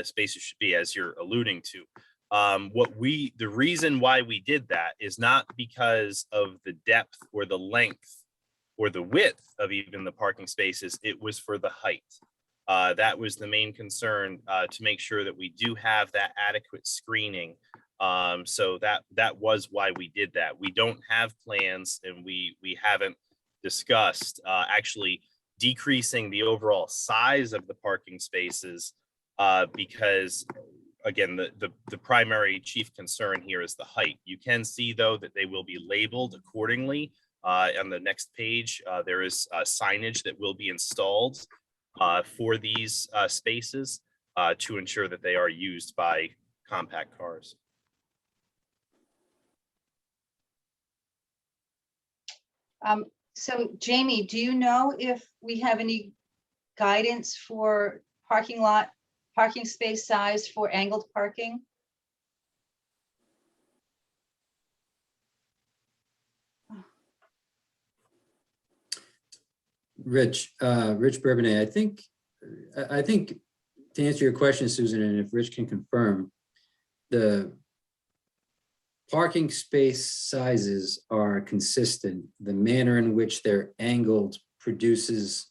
Speaker 9: spaces should be, as you're alluding to. The reason why we did that is not because of the depth or the length or the width of even the parking spaces. It was for the height. That was the main concern, to make sure that we do have that adequate screening. So that was why we did that. We don't have plans, and we haven't discussed actually decreasing the overall size of the parking spaces, because again, the primary chief concern here is the height. You can see though that they will be labeled accordingly. On the next page, there is signage that will be installed for these spaces to ensure that they are used by compact cars.
Speaker 4: So Jamie, do you know if we have any guidance for parking space size for angled parking?
Speaker 1: Rich Bourbonnais, I think to answer your question, Susan, and if Rich can confirm, the parking space sizes are consistent. The manner in which they're angled produces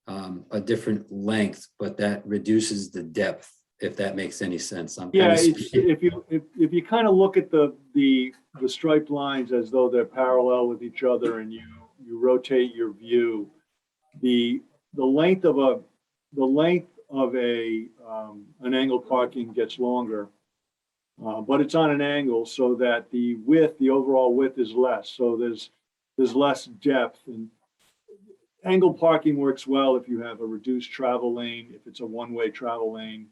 Speaker 1: a different length, but that reduces the depth, if that makes any sense.
Speaker 8: Yeah, if you kind of look at the striped lines as though they're parallel with each other, and you rotate your view, the length of an angled parking gets longer, but it's on an angle so that the overall width is less. So there's less depth, and angled parking works well if you have a reduced travel lane, if it's a one-way travel lane,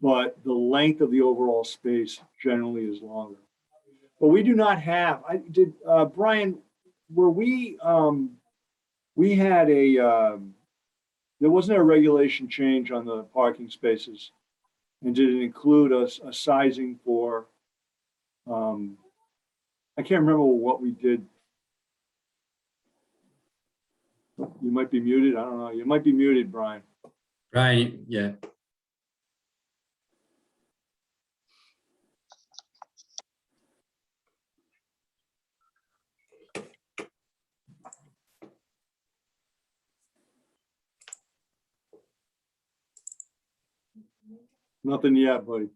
Speaker 8: but the length of the overall space generally is longer. But we do not have, Brian, we had there wasn't a regulation change on the parking spaces, and did it include a sizing for, I can't remember what we did. You might be muted. I don't know. You might be muted, Brian.
Speaker 1: Brian, yeah.
Speaker 8: Nothing yet, buddy.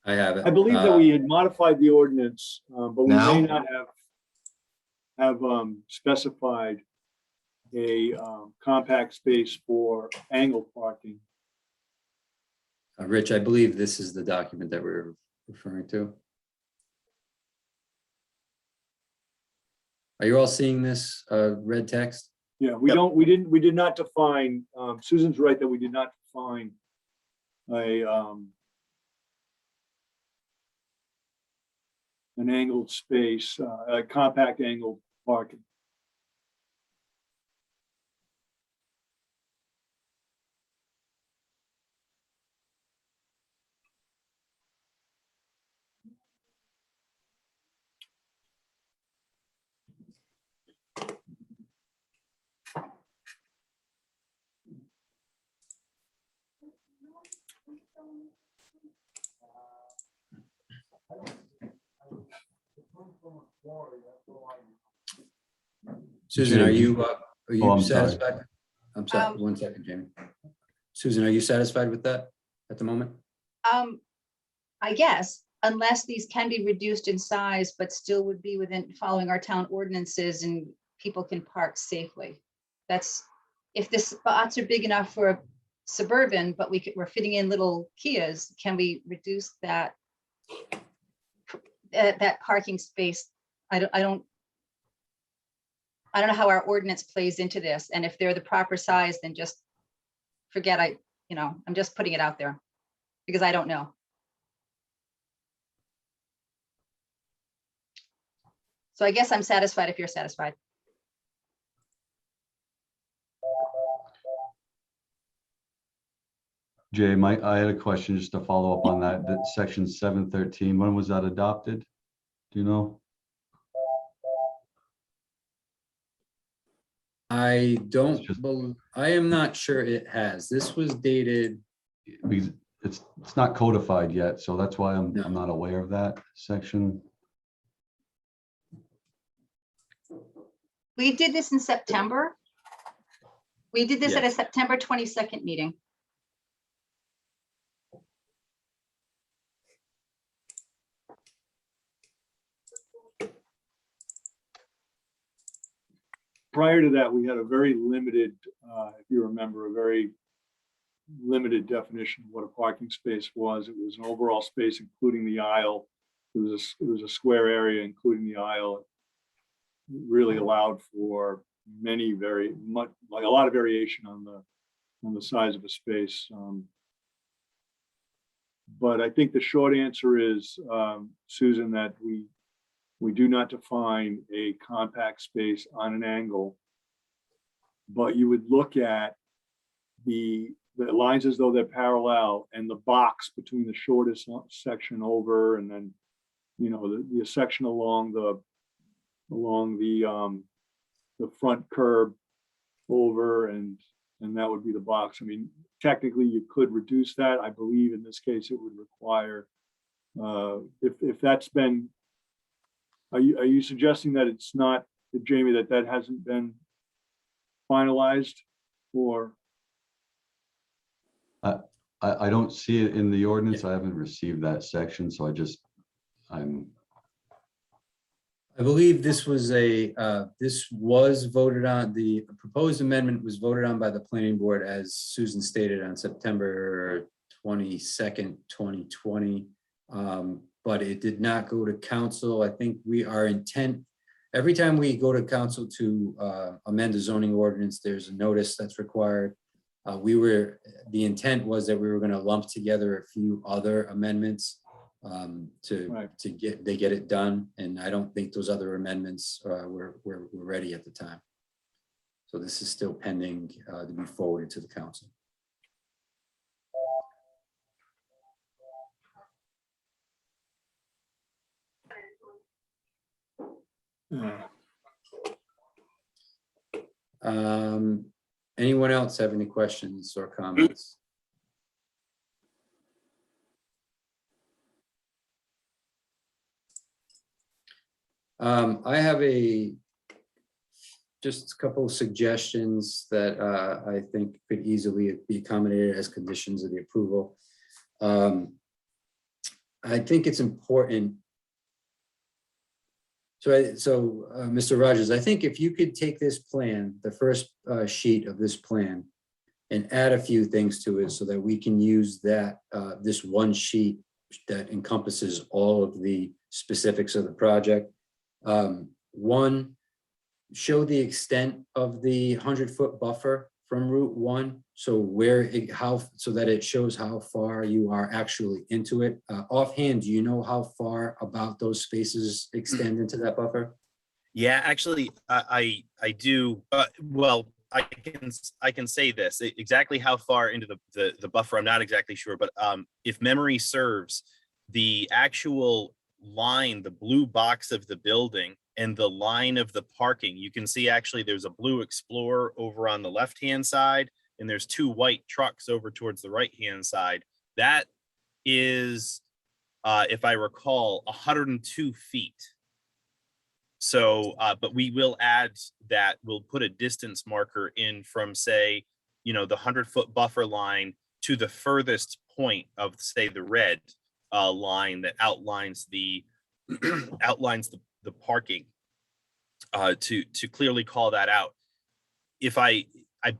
Speaker 1: I have it.
Speaker 8: I believe that we had modified the ordinance, but we may not have specified a compact space for angled parking.
Speaker 1: Rich, I believe this is the document that we're referring to. Are you all seeing this red text?
Speaker 8: Yeah, we did not define, Susan's right that we did not define an angled space, a compact angled parking.
Speaker 1: Susan, are you
Speaker 6: Oh, I'm sorry.
Speaker 1: satisfied? I'm sorry, 1 second, Jamie. Susan, are you satisfied with that at the moment?
Speaker 4: I guess, unless these can be reduced in size, but still would be within following our town ordinances and people can park safely. That's, if the spots are big enough for a suburban, but we're fitting in little Kias, can we reduce that that parking space? I don't know how our ordinance plays into this, and if they're the proper size, then just forget I'm just putting it out there because I don't know. So I guess I'm satisfied if you're satisfied.
Speaker 6: Jay, I had a question just to follow up on that, that section 713, when was that adopted? Do you know?
Speaker 1: I don't,
Speaker 6: just-
Speaker 1: I am not sure it has. This was dated,
Speaker 6: Because it's not codified yet, so that's why
Speaker 1: No.
Speaker 6: I'm not aware of that section.
Speaker 4: We did this in September. We did this at a
Speaker 1: Yes.
Speaker 4: September 22nd meeting.
Speaker 8: Prior to that, we had a very limited, if you remember, a very limited definition of what a parking space was. It was an overall space, including the aisle. It was a square area, including the aisle. It really allowed for like a lot of variation on the size of a space. But I think the short answer is, Susan, that we do not define a compact space on an angle, but you would look at the lines as though they're parallel and the box between the shortest section over and then, the section along the front curb over and that would be the box. I mean, technically you could reduce that. I believe in this case, it would require, if that's been, are you suggesting that it's not, Jamie, that hasn't been finalized or?
Speaker 6: I don't see it in the ordinance. I haven't received that section, so
Speaker 1: I believe this was this was voted on, the proposed amendment was voted on by the planning board, as Susan stated, on September 22nd, 2020. But it did not go to council. I think our intent, every time we go to council to amend a zoning ordinance, there's a notice that's required. The intent was that we were going to lump together a few other amendments to get it done. And I don't think those other amendments were ready at the time. So this is still pending to be forwarded to the council. Anyone else have any questions or comments? I have just a couple of suggestions that I think could easily be accommodated as conditions of the approval. I think it's important. So, Mr. Rogers, I think if you could take this plan, the first sheet of this plan, and add a few things to it so that we can use that, this one sheet that encompasses all of the specifics of the project. One, show the extent of the 100-foot buffer from Route 1. So so that it shows how far you are actually into it. Offhand, do you know how far about those spaces extend into that buffer?
Speaker 9: Yeah, actually, I do. Well, I can say this exactly how far into the buffer. I'm not exactly sure, but if memory serves, the actual line, the blue box of the building and the line of the parking, you can see actually there's a blue Explorer over on the left-hand side, and there's two white trucks over towards the right-hand side. That is, if I recall, 102 feet So, but we will add that, we'll put a distance marker in from, say, the 100-foot buffer line to the furthest point of, say, the red line that outlines the the parking, to clearly call that out. If I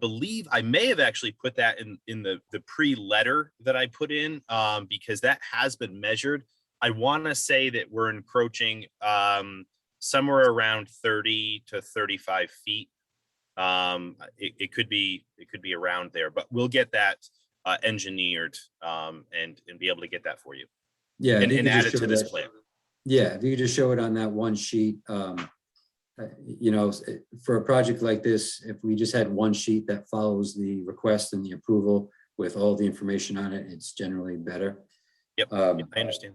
Speaker 9: believe I may have actually put that in the pre-letter that I put in, because that has been measured. I want to say that we're encroaching somewhere around 30 to 35 feet. It could be around there, but we'll get that engineered and be able to get that for you.
Speaker 1: Yeah. if you
Speaker 9: And
Speaker 1: could
Speaker 9: add
Speaker 1: just
Speaker 9: it
Speaker 1: show
Speaker 9: to this
Speaker 1: that-
Speaker 9: plan.
Speaker 1: Yeah, if you could just show it on that one sheet. For a project like this, if we just had one sheet that follows the request and the approval with all the information on it, it's generally better.
Speaker 9: Yep, I understand.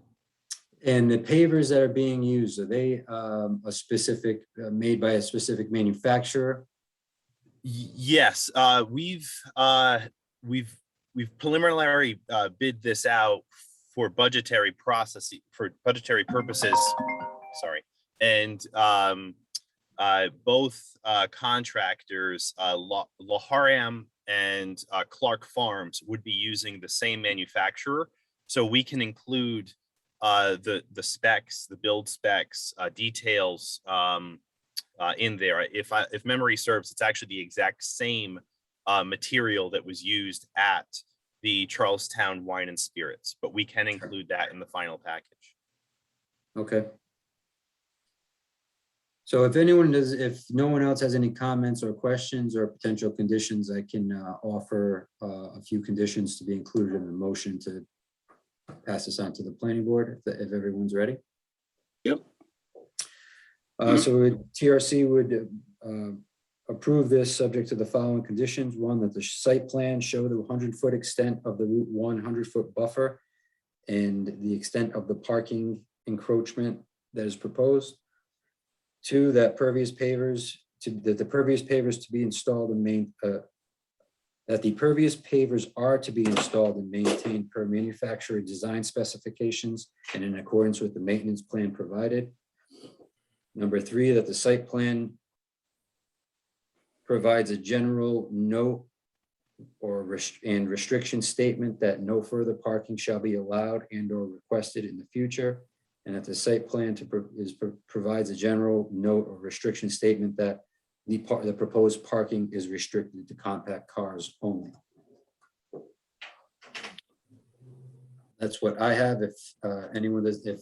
Speaker 1: And the pavers that are being used, are they a specific, made by a specific manufacturer?
Speaker 9: Yes, we've preliminary bid this out for budgetary purposes. Sorry, and both contractors, Laharam and Clark Farms, would be using the same manufacturer, so we can include the specs, the build specs, details in there. If memory serves, it's actually the exact same material that was used at the Charlestown Wine and Spirits, but we can include that in the final package.
Speaker 1: Okay. So if no one else has any comments or questions or potential conditions, I can offer a few conditions to be included in the motion to pass this on to the planning board, if everyone's ready.
Speaker 3: Yep.
Speaker 1: So TRC would approve this subject to the following conditions. One, that the site plan show the 100-foot extent of the Route 1 100-foot buffer and the extent of the parking encroachment that is proposed. Two, that the pervious pavers to be installed and that the pervious pavers are to be installed and maintained per manufacturer design specifications and in accordance with the maintenance plan provided. Number three, that the site plan provides a general note or restriction statement that no further parking shall be allowed and or requested in the future. And that the site plan provides a general note or restriction statement that the proposed parking is restricted to compact cars only. That's what I have. If if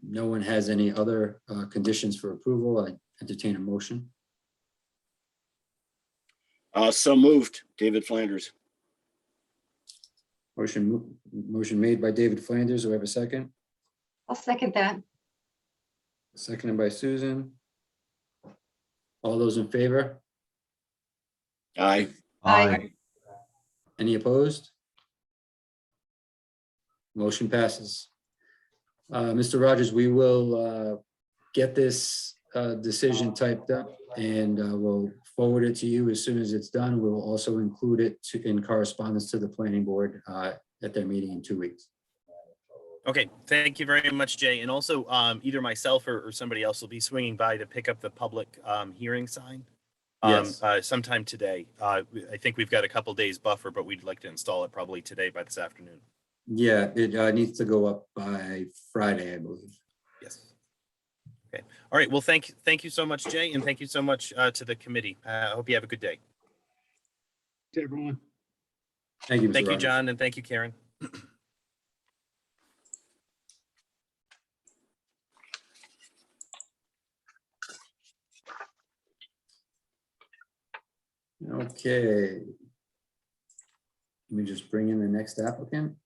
Speaker 1: no one has any other conditions for approval, I entertain a motion.
Speaker 3: So moved, David Flanders.
Speaker 1: Motion made by David Flanders. Do I have a second?
Speaker 4: I'll second that.
Speaker 1: Seconded by Susan. All those in favor?
Speaker 3: Aye.
Speaker 4: Aye.
Speaker 1: Any opposed? Motion passes. Mr. Rogers, we will get this decision typed up and we'll forward it to you as soon as it's done. We'll also include it in correspondence to the planning board at their meeting in 2 weeks.
Speaker 9: Okay, thank you very much, Jay. And also, either myself or somebody else will be swinging by to pick up the public hearing sign
Speaker 1: Yes.
Speaker 9: sometime today. I think we've got a couple days buffer, but we'd like to install it probably today by this afternoon.
Speaker 1: Yeah, it needs to go up by Friday, I believe.
Speaker 9: Yes. Okay. All right. Well, thank you so much, Jay, and thank you so much to the committee. I hope you have a good day.
Speaker 10: To everyone.
Speaker 1: Thank you, Mr.
Speaker 9: Thank you,
Speaker 1: Rogers.
Speaker 9: John, and thank you, Karen.
Speaker 1: Okay. Let me just bring in the next applicant.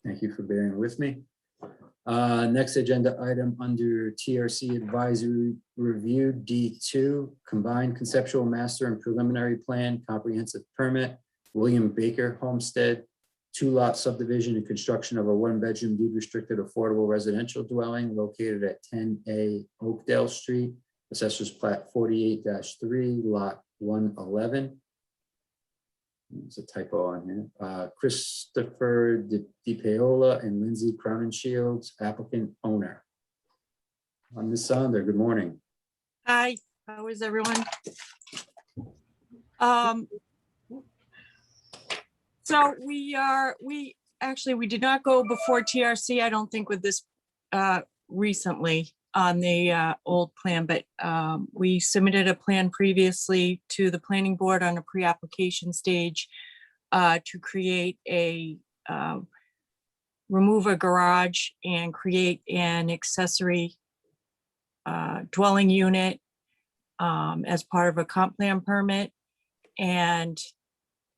Speaker 1: Thank you for bearing with me. Next agenda item under TRC Advisory Review D2, Combined Conceptual Master and Preliminary Plan Comprehensive Permit, William Baker Homestead, 2-lot subdivision and construction of a 1-bedroom deed restricted affordable residential dwelling located at 10A Oakdale Street, Assessors Plat 48-3, Lot 111. There's a typo on here. Christopher DiPaola and Lindsay Crowninshields, applicant owner. Ms. Sonder, good morning.
Speaker 12: Hi, how is everyone? So we did not go before TRC, I don't think with this recently on the old plan, but we submitted a plan previously to the planning board on a pre-application stage to create remove a garage and create an accessory dwelling unit as part of a comp plan permit. And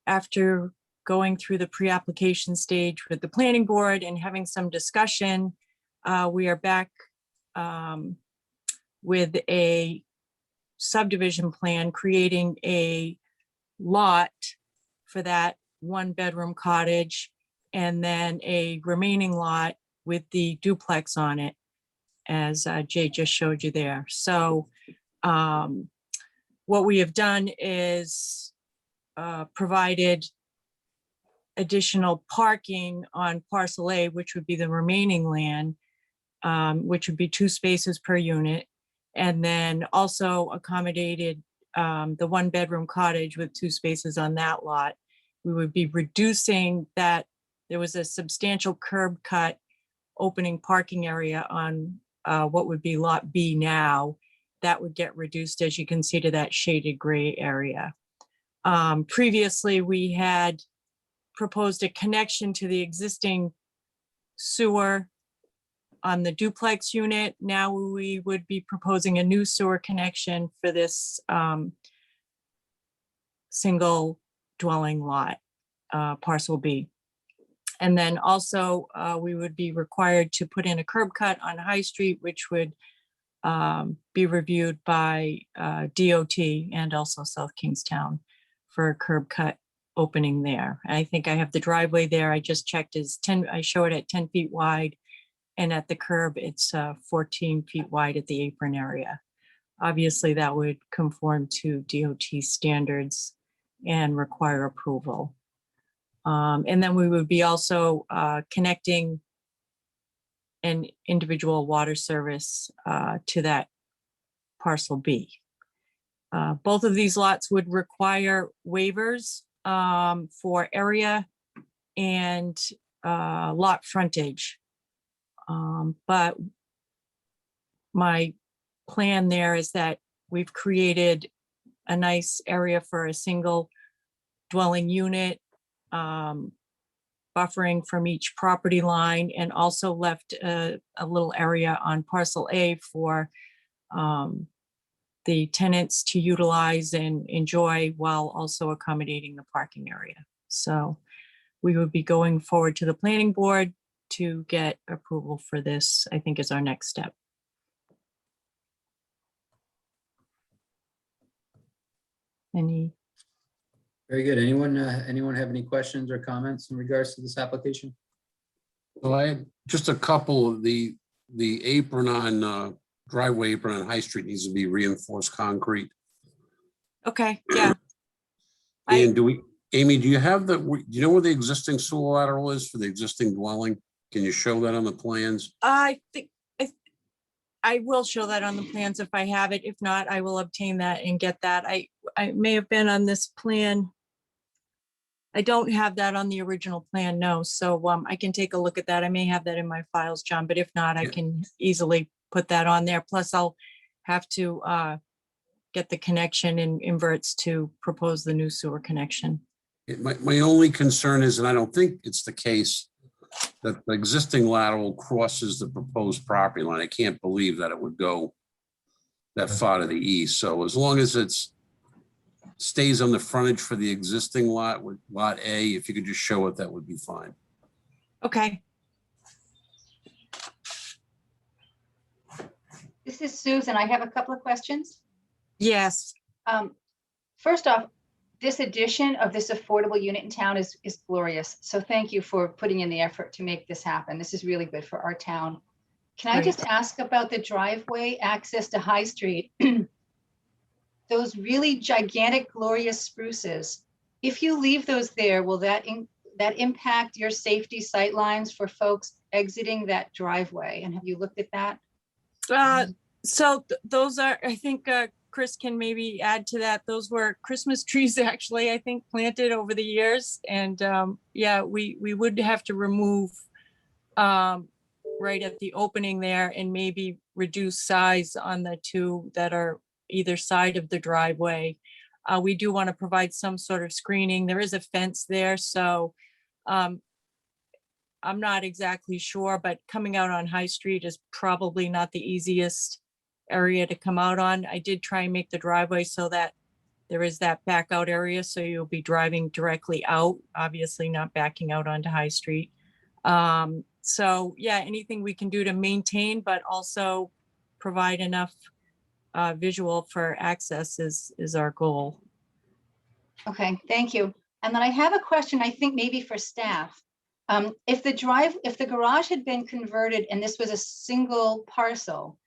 Speaker 12: after going through the pre-application stage with the planning board and having some discussion, we are back with a subdivision plan, creating a lot for that 1-bedroom cottage, and then a remaining lot with the duplex on it, as Jay just showed you there. So what we have done is provided additional parking on parcel A, which would be the remaining land, which would be 2 spaces per unit, and then also accommodated the 1-bedroom cottage with 2 spaces on that lot. We would be reducing that. There was a substantial curb cut opening parking area on what would be lot B now. That would get reduced, as you can see, to that shaded gray area. Previously, we had proposed a connection to the existing sewer on the duplex unit. Now we would be proposing a new sewer connection for this single dwelling lot, parcel B. And then also we would be required to put in a curb cut on High Street, which would be reviewed by DOT and also South Kingstown for a curb cut opening there. I think I have the driveway there. I just checked is 10, I show it at 10 feet wide, and at the curb, it's 14 feet wide at the apron area. Obviously, that would conform to DOT standards and require approval. And then we would be also connecting an individual water service to that parcel B. Both of these lots would require waivers for area and lot frontage. But my plan there is that we've created a nice area for a single dwelling unit, buffering from each property line, and also left a little area on parcel A for the tenants to utilize and enjoy while also accommodating the parking area. So we would be going forward to the planning board to get approval for this, I think, is our next step. Any?
Speaker 1: Very good. Anyone have any questions or comments in regards to this application?
Speaker 2: Well, I had just a couple of the apron on driveway apron on High Street needs to be reinforced concrete.
Speaker 12: Okay, yeah.
Speaker 2: And Amy, do you have do you know where the existing sewer lateral is for the existing dwelling? Can you show that on the plans?
Speaker 12: I think I will show that on the plans if I have it. If not, I will obtain that and get that. I may have been on this plan. I don't have that on the original plan, no. So I can take a look at that. I may have that in my files, John, but if not, I can easily put that on there. Plus, I'll have to get the connection and inverts to propose the new sewer connection.
Speaker 2: My only concern is, and I don't think it's the case, that the existing lateral crosses the proposed property line. I can't believe that it would go that far to the east. So as long as it's stays on the frontage for the existing lot with lot A, if you could just show it, that would be fine.
Speaker 12: Okay.
Speaker 4: This is Susan. I have a couple of questions.
Speaker 12: Yes.
Speaker 4: First off, this addition of this affordable unit in town is glorious. So thank you for putting in the effort to make this happen. This is really good for our town. Can I just ask about the driveway access to High Street? Those really gigantic, glorious spruces, If you leave those there, will that impact your safety sight lines for folks exiting that driveway? And have you looked at that?
Speaker 12: So those are, I think Chris can maybe add to that. Those were Christmas trees actually, I think, planted over the years. And yeah, we would have to remove right at the opening there and maybe reduce size on the two that are either side of the driveway. We do want to provide some sort of screening. There is a fence there, so I'm not exactly sure, but coming out on High Street is probably not the easiest area to come out on. I did try and make the driveway so that there is that back out area, so you'll be driving directly out, obviously not backing out onto High Street. So yeah, anything we can do to maintain, but also provide enough visual for access is our goal.
Speaker 4: Okay, thank you. And then I have a question, I think maybe for staff. If the garage had been converted and this was a single parcel,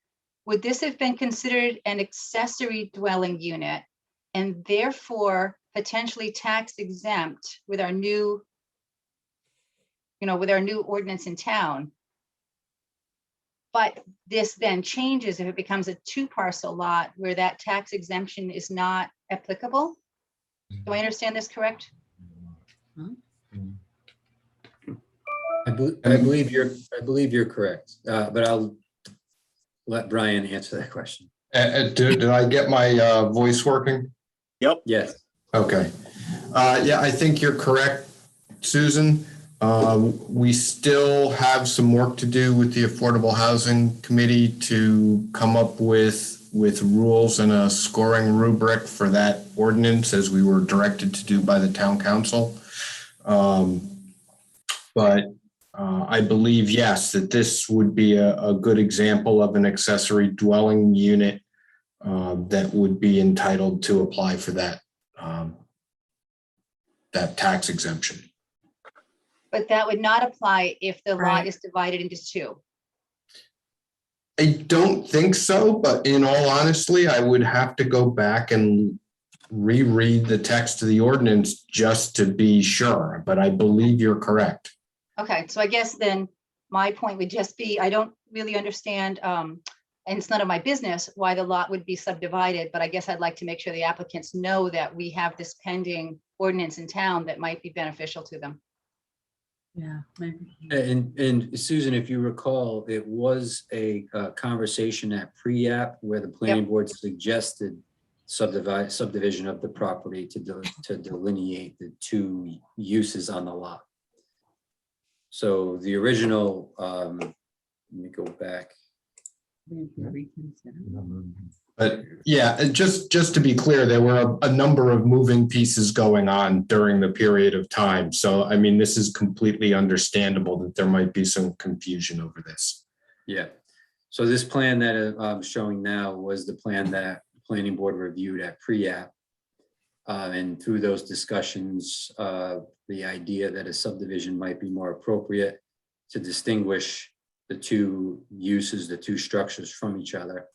Speaker 4: would this have been considered an accessory dwelling unit and therefore potentially tax exempt with our new, with our new ordinance in town? But this then changes if it becomes a 2-parcel lot where that tax exemption is not applicable? Do I understand this correct?
Speaker 1: I believe you're correct, but I'll let Brian answer that question.
Speaker 13: Did I get my voice working?
Speaker 3: Yep.
Speaker 1: Yes.
Speaker 13: Okay. Yeah, I think you're correct, Susan. We still have some work to do with the Affordable Housing Committee to come up with rules and a scoring rubric for that ordinance as we were directed to do by the town council. But I believe, yes, that this would be a good example of an accessory dwelling unit that would be entitled to apply for that tax exemption.
Speaker 4: But that would not apply if the lot
Speaker 12: Right.
Speaker 4: is divided into 2.
Speaker 13: I don't think so, but in all honesty, I would have to go back and reread the text of the ordinance just to be sure, but I believe you're correct.
Speaker 4: Okay, so I guess then my point would just be, I don't really understand, and it's none of my business why the lot would be subdivided, but I guess I'd like to make sure the applicants know that we have this pending ordinance in town that might be beneficial to them.
Speaker 12: Yeah, maybe.
Speaker 1: And Susan, if you recall, it was a conversation at pre-app where the planning board suggested subdivision of the property to delineate the 2 uses on the lot. So the original, let me go back.
Speaker 13: But yeah, just to be clear, there were a number of moving pieces going on during the period of time. So, I mean, this is completely understandable that there might be some confusion over this.
Speaker 1: Yeah. So this plan that I'm showing now was the plan that the planning board reviewed at pre-app. And through those discussions, the idea that a subdivision might be more appropriate to distinguish the 2 uses, the 2 structures from each other.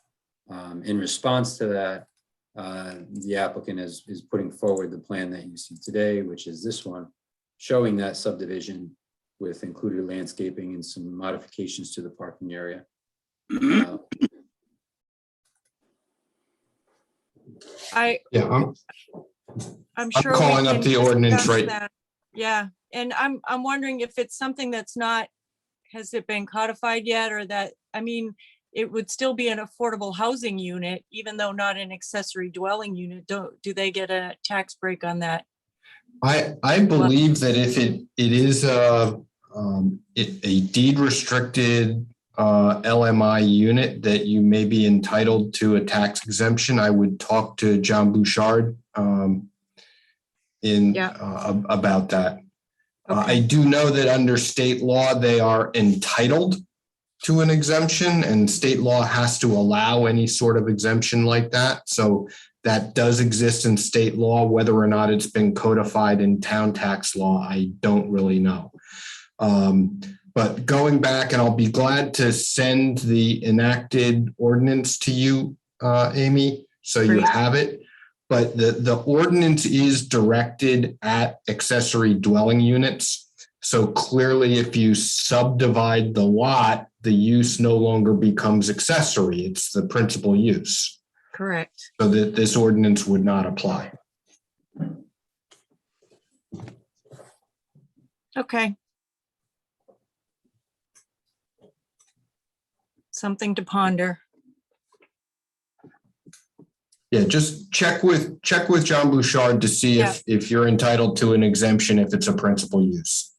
Speaker 1: In response to that, the applicant is putting forward the plan that you see today, which is this one, showing that subdivision with included landscaping and some modifications to the parking area.
Speaker 12: I'm sure
Speaker 13: calling up the ordinance right.
Speaker 12: Yeah, and I'm wondering if it's something that's not, has it been codified yet, or that, I mean, it would still be an affordable housing unit, even though not an accessory dwelling unit. Do they get a tax break on that?
Speaker 13: I believe that if it is a deed restricted LMI unit, that you may be entitled to a tax exemption. I would talk to John Bouchard about that. I do know that under state law, they are entitled to an exemption, and state law has to allow any sort of exemption like that. So that does exist in state law. Whether or not it's been codified in town tax law, I don't really know. But going back, and I'll be glad to send the enacted ordinance to you, Amy, so you have it. but the ordinance is directed at accessory dwelling units. So clearly, if you subdivide the lot, the use no longer becomes accessory. It's the principal use.
Speaker 12: Correct.
Speaker 13: So that this ordinance would not apply.
Speaker 12: Okay. Something to ponder.
Speaker 13: Yeah, just check with John Bouchard to see if you're entitled to an exemption if it's a principal use.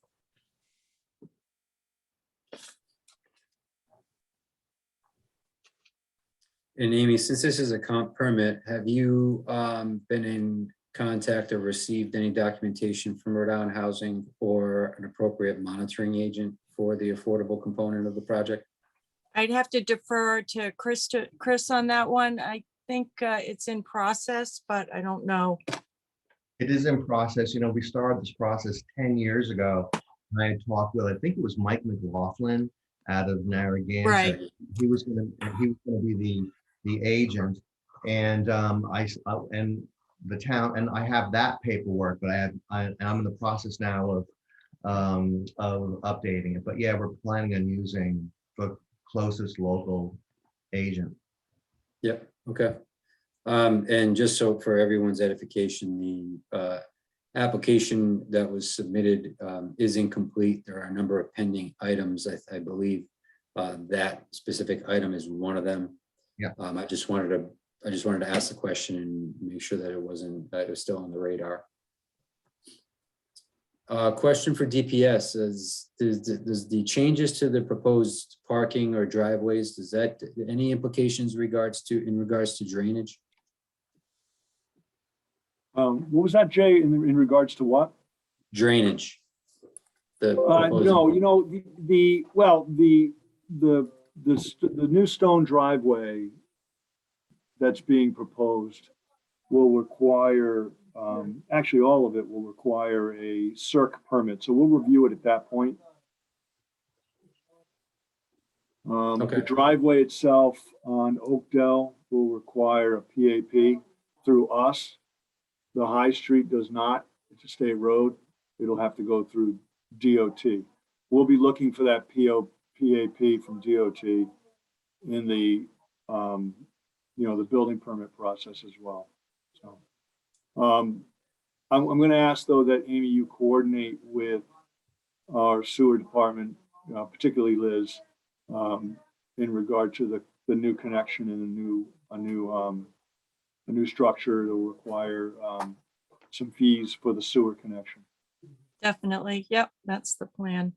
Speaker 1: And Amy, since this is a comp permit, have you been in contact or received any documentation from Rhode Island Housing or an appropriate monitoring agent for the affordable component of the project?
Speaker 12: I'd have to defer to Chris on that one. I think it's in process, but I don't know.
Speaker 14: It is in process. You know, we started this process 10 years ago. I had talked with, I think it was Mike McLaughlin out of Narragansett.
Speaker 12: Right.
Speaker 14: He was going to be the agent, and and the town, and I have that paperwork, but I'm in the process now of updating it. But yeah, we're planning on using the closest local agent.
Speaker 1: Yep, okay. And just so for everyone's edification, the application that was submitted is incomplete. There are a number of pending items. I believe that specific item is one of them.
Speaker 14: Yeah.
Speaker 1: I just wanted to ask the question and make sure that it was still on the radar. Question for DPS is, does the changes to the proposed parking or driveways, does that, any implications in regards to drainage?
Speaker 8: What was that, Jay, in regards to what?
Speaker 1: Drainage.
Speaker 8: No, you know, the new stone driveway that's being proposed will require, actually all of it will require a CERC permit. So we'll review it at that point.
Speaker 1: Okay.
Speaker 8: The driveway itself on Oakdale will require a PAP through us. The High Street does not. It's a state road. It'll have to go through DOT. We'll be looking for that PAP from DOT in the, the building permit process as well. So I'm going to ask, though, that Amy, you coordinate with our sewer department, particularly Liz, in regard to the new connection and a new structure that will require some fees for the sewer connection.
Speaker 12: Definitely. Yep, that's the plan.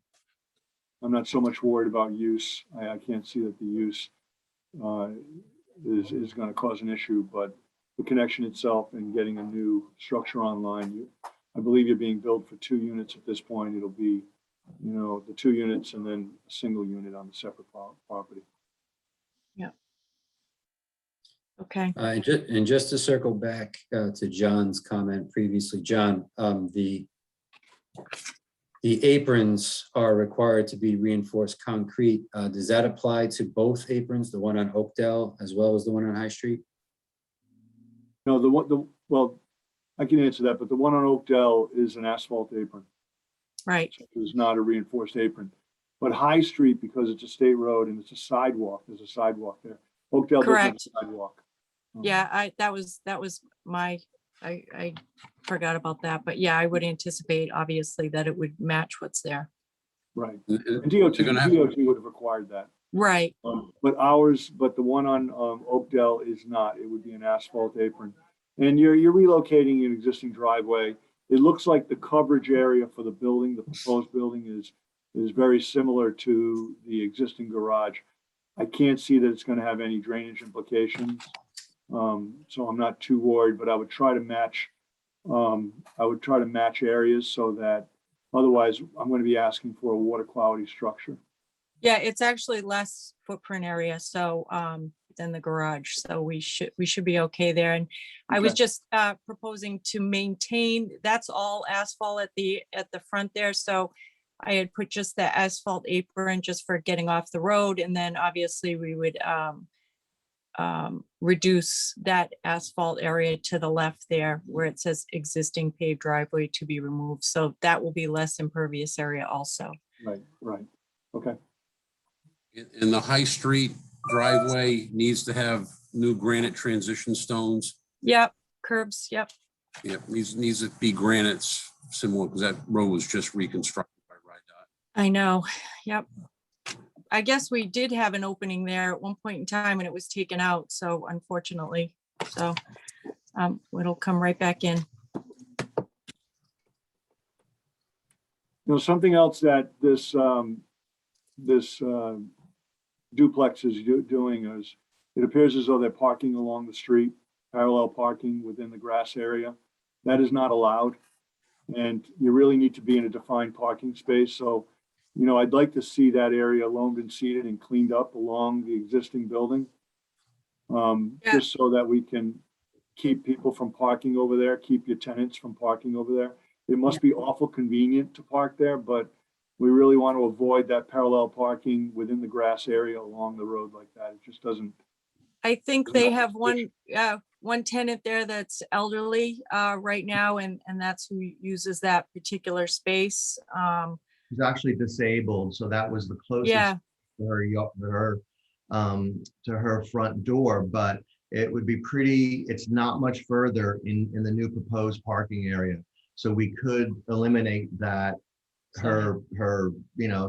Speaker 8: I'm not so much worried about use. I can't see that the use is going to cause an issue, but the connection itself and getting a new structure online, I believe you're being billed for 2 units at this point. It'll be, the 2 units and then a single unit on the separate property.
Speaker 12: Yeah. Okay.
Speaker 1: And just to circle back to John's comment previously, John, the aprons are required to be reinforced concrete. Does that apply to both aprons, the one on Oakdale as well as the one on High Street?
Speaker 8: No, well, I can answer that, but the one on Oakdale is an asphalt apron.
Speaker 12: Right.
Speaker 8: So it's not a reinforced apron. But High Street, because it's a state road and it's a sidewalk, there's a sidewalk there. Oakdale doesn't have a sidewalk.
Speaker 12: Yeah, that was my, I forgot about that, but yeah, I would anticipate obviously that it would match what's there.
Speaker 8: Right. And DOT would have required that.
Speaker 12: Right.
Speaker 8: But the one on Oakdale is not. It would be an asphalt apron. And you're relocating an existing driveway. It looks like the coverage area for the building, the proposed building is very similar to the existing garage. I can't see that it's going to have any drainage implications. So I'm not too worried, but I would try to match areas so that otherwise I'm going to be asking for a water quality structure.
Speaker 12: Yeah, it's actually less footprint area, so than the garage. So we should be okay there. And I was just proposing to maintain, that's all asphalt at the front there. So I had put just the asphalt apron just for getting off the road. And then obviously we would reduce that asphalt area to the left there where it says existing paved driveway to be removed. So that will be less impervious area also.
Speaker 8: Right. Okay.
Speaker 2: And the High Street driveway needs to have new granite transition stones.
Speaker 12: Yep, curbs, yep.
Speaker 2: Yep, needs to be granites similar, because that road was just reconstructed by RIDOT.
Speaker 12: I know, yep. I guess we did have an opening there at one point in time and it was taken out, so unfortunately, so it'll come right back in.
Speaker 8: Something else that this duplex is doing is, it appears as though they're parking along the street, parallel parking within the grass area. That is not allowed. And you really need to be in a defined parking space. So, I'd like to see that area loaned and seeded and cleaned up along the existing building. Just so that we can keep people from parking over there, keep your tenants from parking over there. It must be awful convenient to park there, but we really want to avoid that parallel parking within the grass area along the road like that. It just doesn't.
Speaker 12: I think they have one tenant there that's elderly right now, and that's who uses that particular space.
Speaker 14: She's actually disabled, so that was the closest to her front door, but it would be it's not much further in the new proposed parking area. So we could eliminate that, her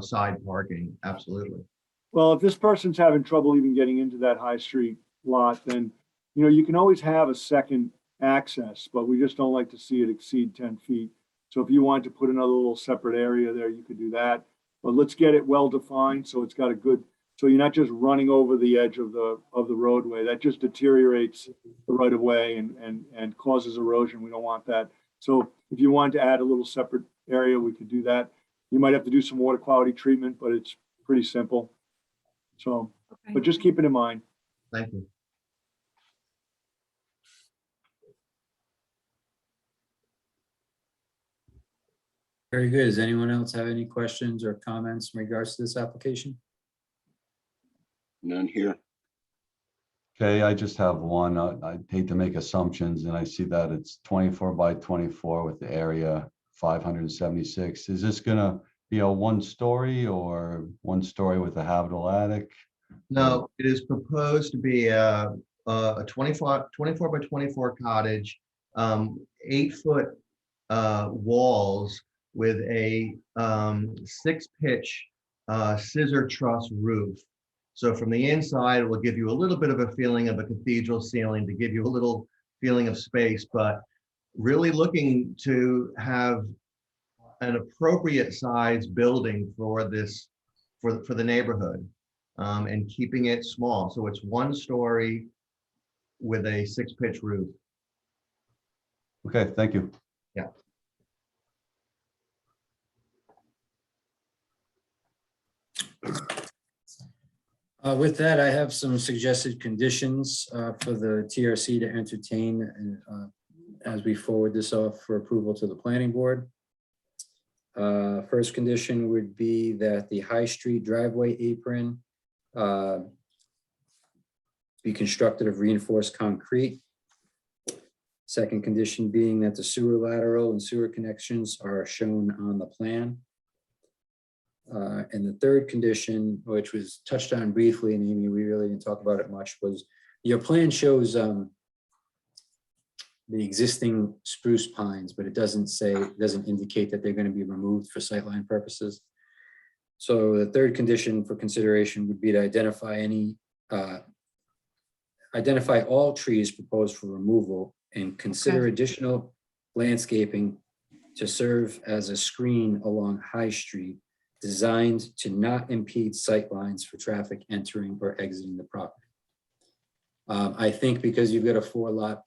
Speaker 14: side parking, absolutely.
Speaker 8: Well, if this person's having trouble even getting into that High Street lot, then, you can always have a second access, but we just don't like to see it exceed 10 feet. So if you want to put another little separate area there, you could do that. But let's get it well defined so it's got so you're not just running over the edge of the roadway. That just deteriorates the right of way and causes erosion. We don't want that. So if you want to add a little separate area, we could do that. You might have to do some water quality treatment, but it's pretty simple. So,
Speaker 12: Okay.
Speaker 8: But just keep it in mind.
Speaker 14: Thank you.
Speaker 1: Very good. Does anyone else have any questions or comments in regards to this application?
Speaker 3: None here.
Speaker 6: Okay, I just have one. I hate to make assumptions, and I see that it's 24 by 24 with the area 576. Is this gonna be a one-story or one-story with a habitable attic?
Speaker 14: No, it is proposed to be a 24 by 24 cottage, 8-foot walls with a 6-pitch scissor truss roof. So from the inside, it will give you a little bit of a feeling of a cathedral ceiling to give you a little feeling of space, but really looking to have an appropriate size building for this, for the neighborhood, and keeping it small. So it's 1 story with a 6-pitch roof.
Speaker 6: Okay, thank you.
Speaker 14: Yeah.
Speaker 1: With that, I have some suggested conditions for the TRC to entertain as we forward this off for approval to the planning board. First condition would be that the High Street driveway apron be constructed of reinforced concrete. Second condition being that the sewer lateral and sewer connections are shown on the plan. And the third condition, which was touched on briefly, and Amy, we really didn't talk about it much, was your plan shows the existing spruce pines, but it doesn't indicate that they're going to be removed for sightline purposes. So the third condition for consideration would be to identify all trees proposed for removal and consider additional landscaping to serve as a screen along High Street, designed to not impede sight lines for traffic entering or exiting the property. I think because you've got a four lot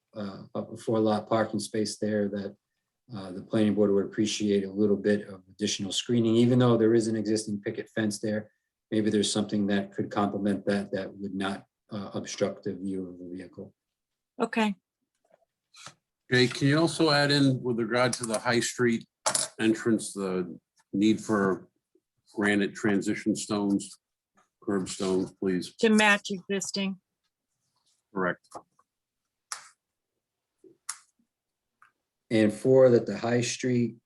Speaker 1: parking space there, that the planning board would appreciate a little bit of additional screening, even though there is an existing picket fence there. Maybe there's something that could complement that would not obstruct the view of the vehicle.
Speaker 12: Okay.
Speaker 2: Okay, can you also add in with regard to the High Streat entrance, the need for granite transition stones, curb stones, please?
Speaker 12: To match existing.
Speaker 2: Correct.
Speaker 1: And 4, that the High Street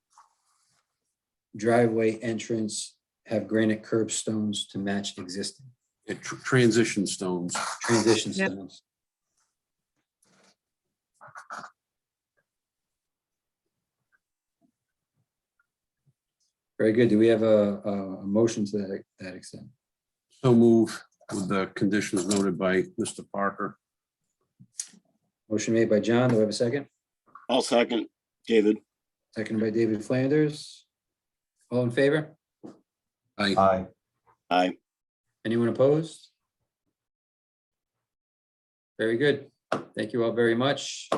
Speaker 1: driveway entrance have granite curbstones to match existing
Speaker 2: Transition stones.
Speaker 1: transition
Speaker 12: Yep.
Speaker 1: stones. Very good. Do we have a motion to that extent?
Speaker 2: So move with the conditions noted by Mr. Parker.
Speaker 1: Motion made by John. Do we have a second?
Speaker 3: I'll second, David.
Speaker 1: Seconded by David Flanders. All in favor?
Speaker 2: Aye.
Speaker 6: Aye.
Speaker 3: Aye.
Speaker 1: Anyone opposed? Very good. Thank you all very much.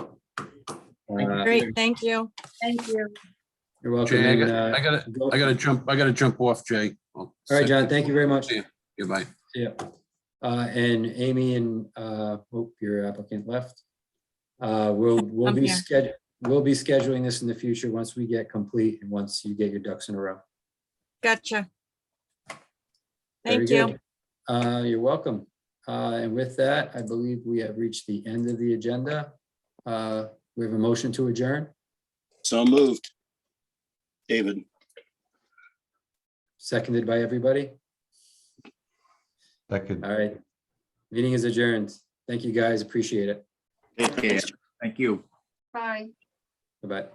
Speaker 12: Great, thank you.
Speaker 11: Thank you.
Speaker 1: You're welcome.
Speaker 2: Jay,
Speaker 1: And,
Speaker 2: I gotta jump off, Jay.
Speaker 1: all right, John, thank you very much.
Speaker 2: Yeah, goodbye.
Speaker 1: Yeah. And Amy and, your applicant left. We'll
Speaker 12: I'm
Speaker 1: be
Speaker 12: here.
Speaker 1: we'll be scheduling this in the future once we get complete and once you get your ducks in a row.
Speaker 12: Gotcha.
Speaker 1: Very
Speaker 12: Thank you.
Speaker 1: good. You're welcome. And with that, I believe we have reached the end of the agenda. We have a motion to adjourn.
Speaker 3: So moved. David.
Speaker 1: Seconded by everybody.
Speaker 6: That could.
Speaker 1: All right. Meeting is adjourned. Thank you, guys. Appreciate it.
Speaker 5: Take care. Thank you.
Speaker 4: Bye.
Speaker 1: Bye-bye.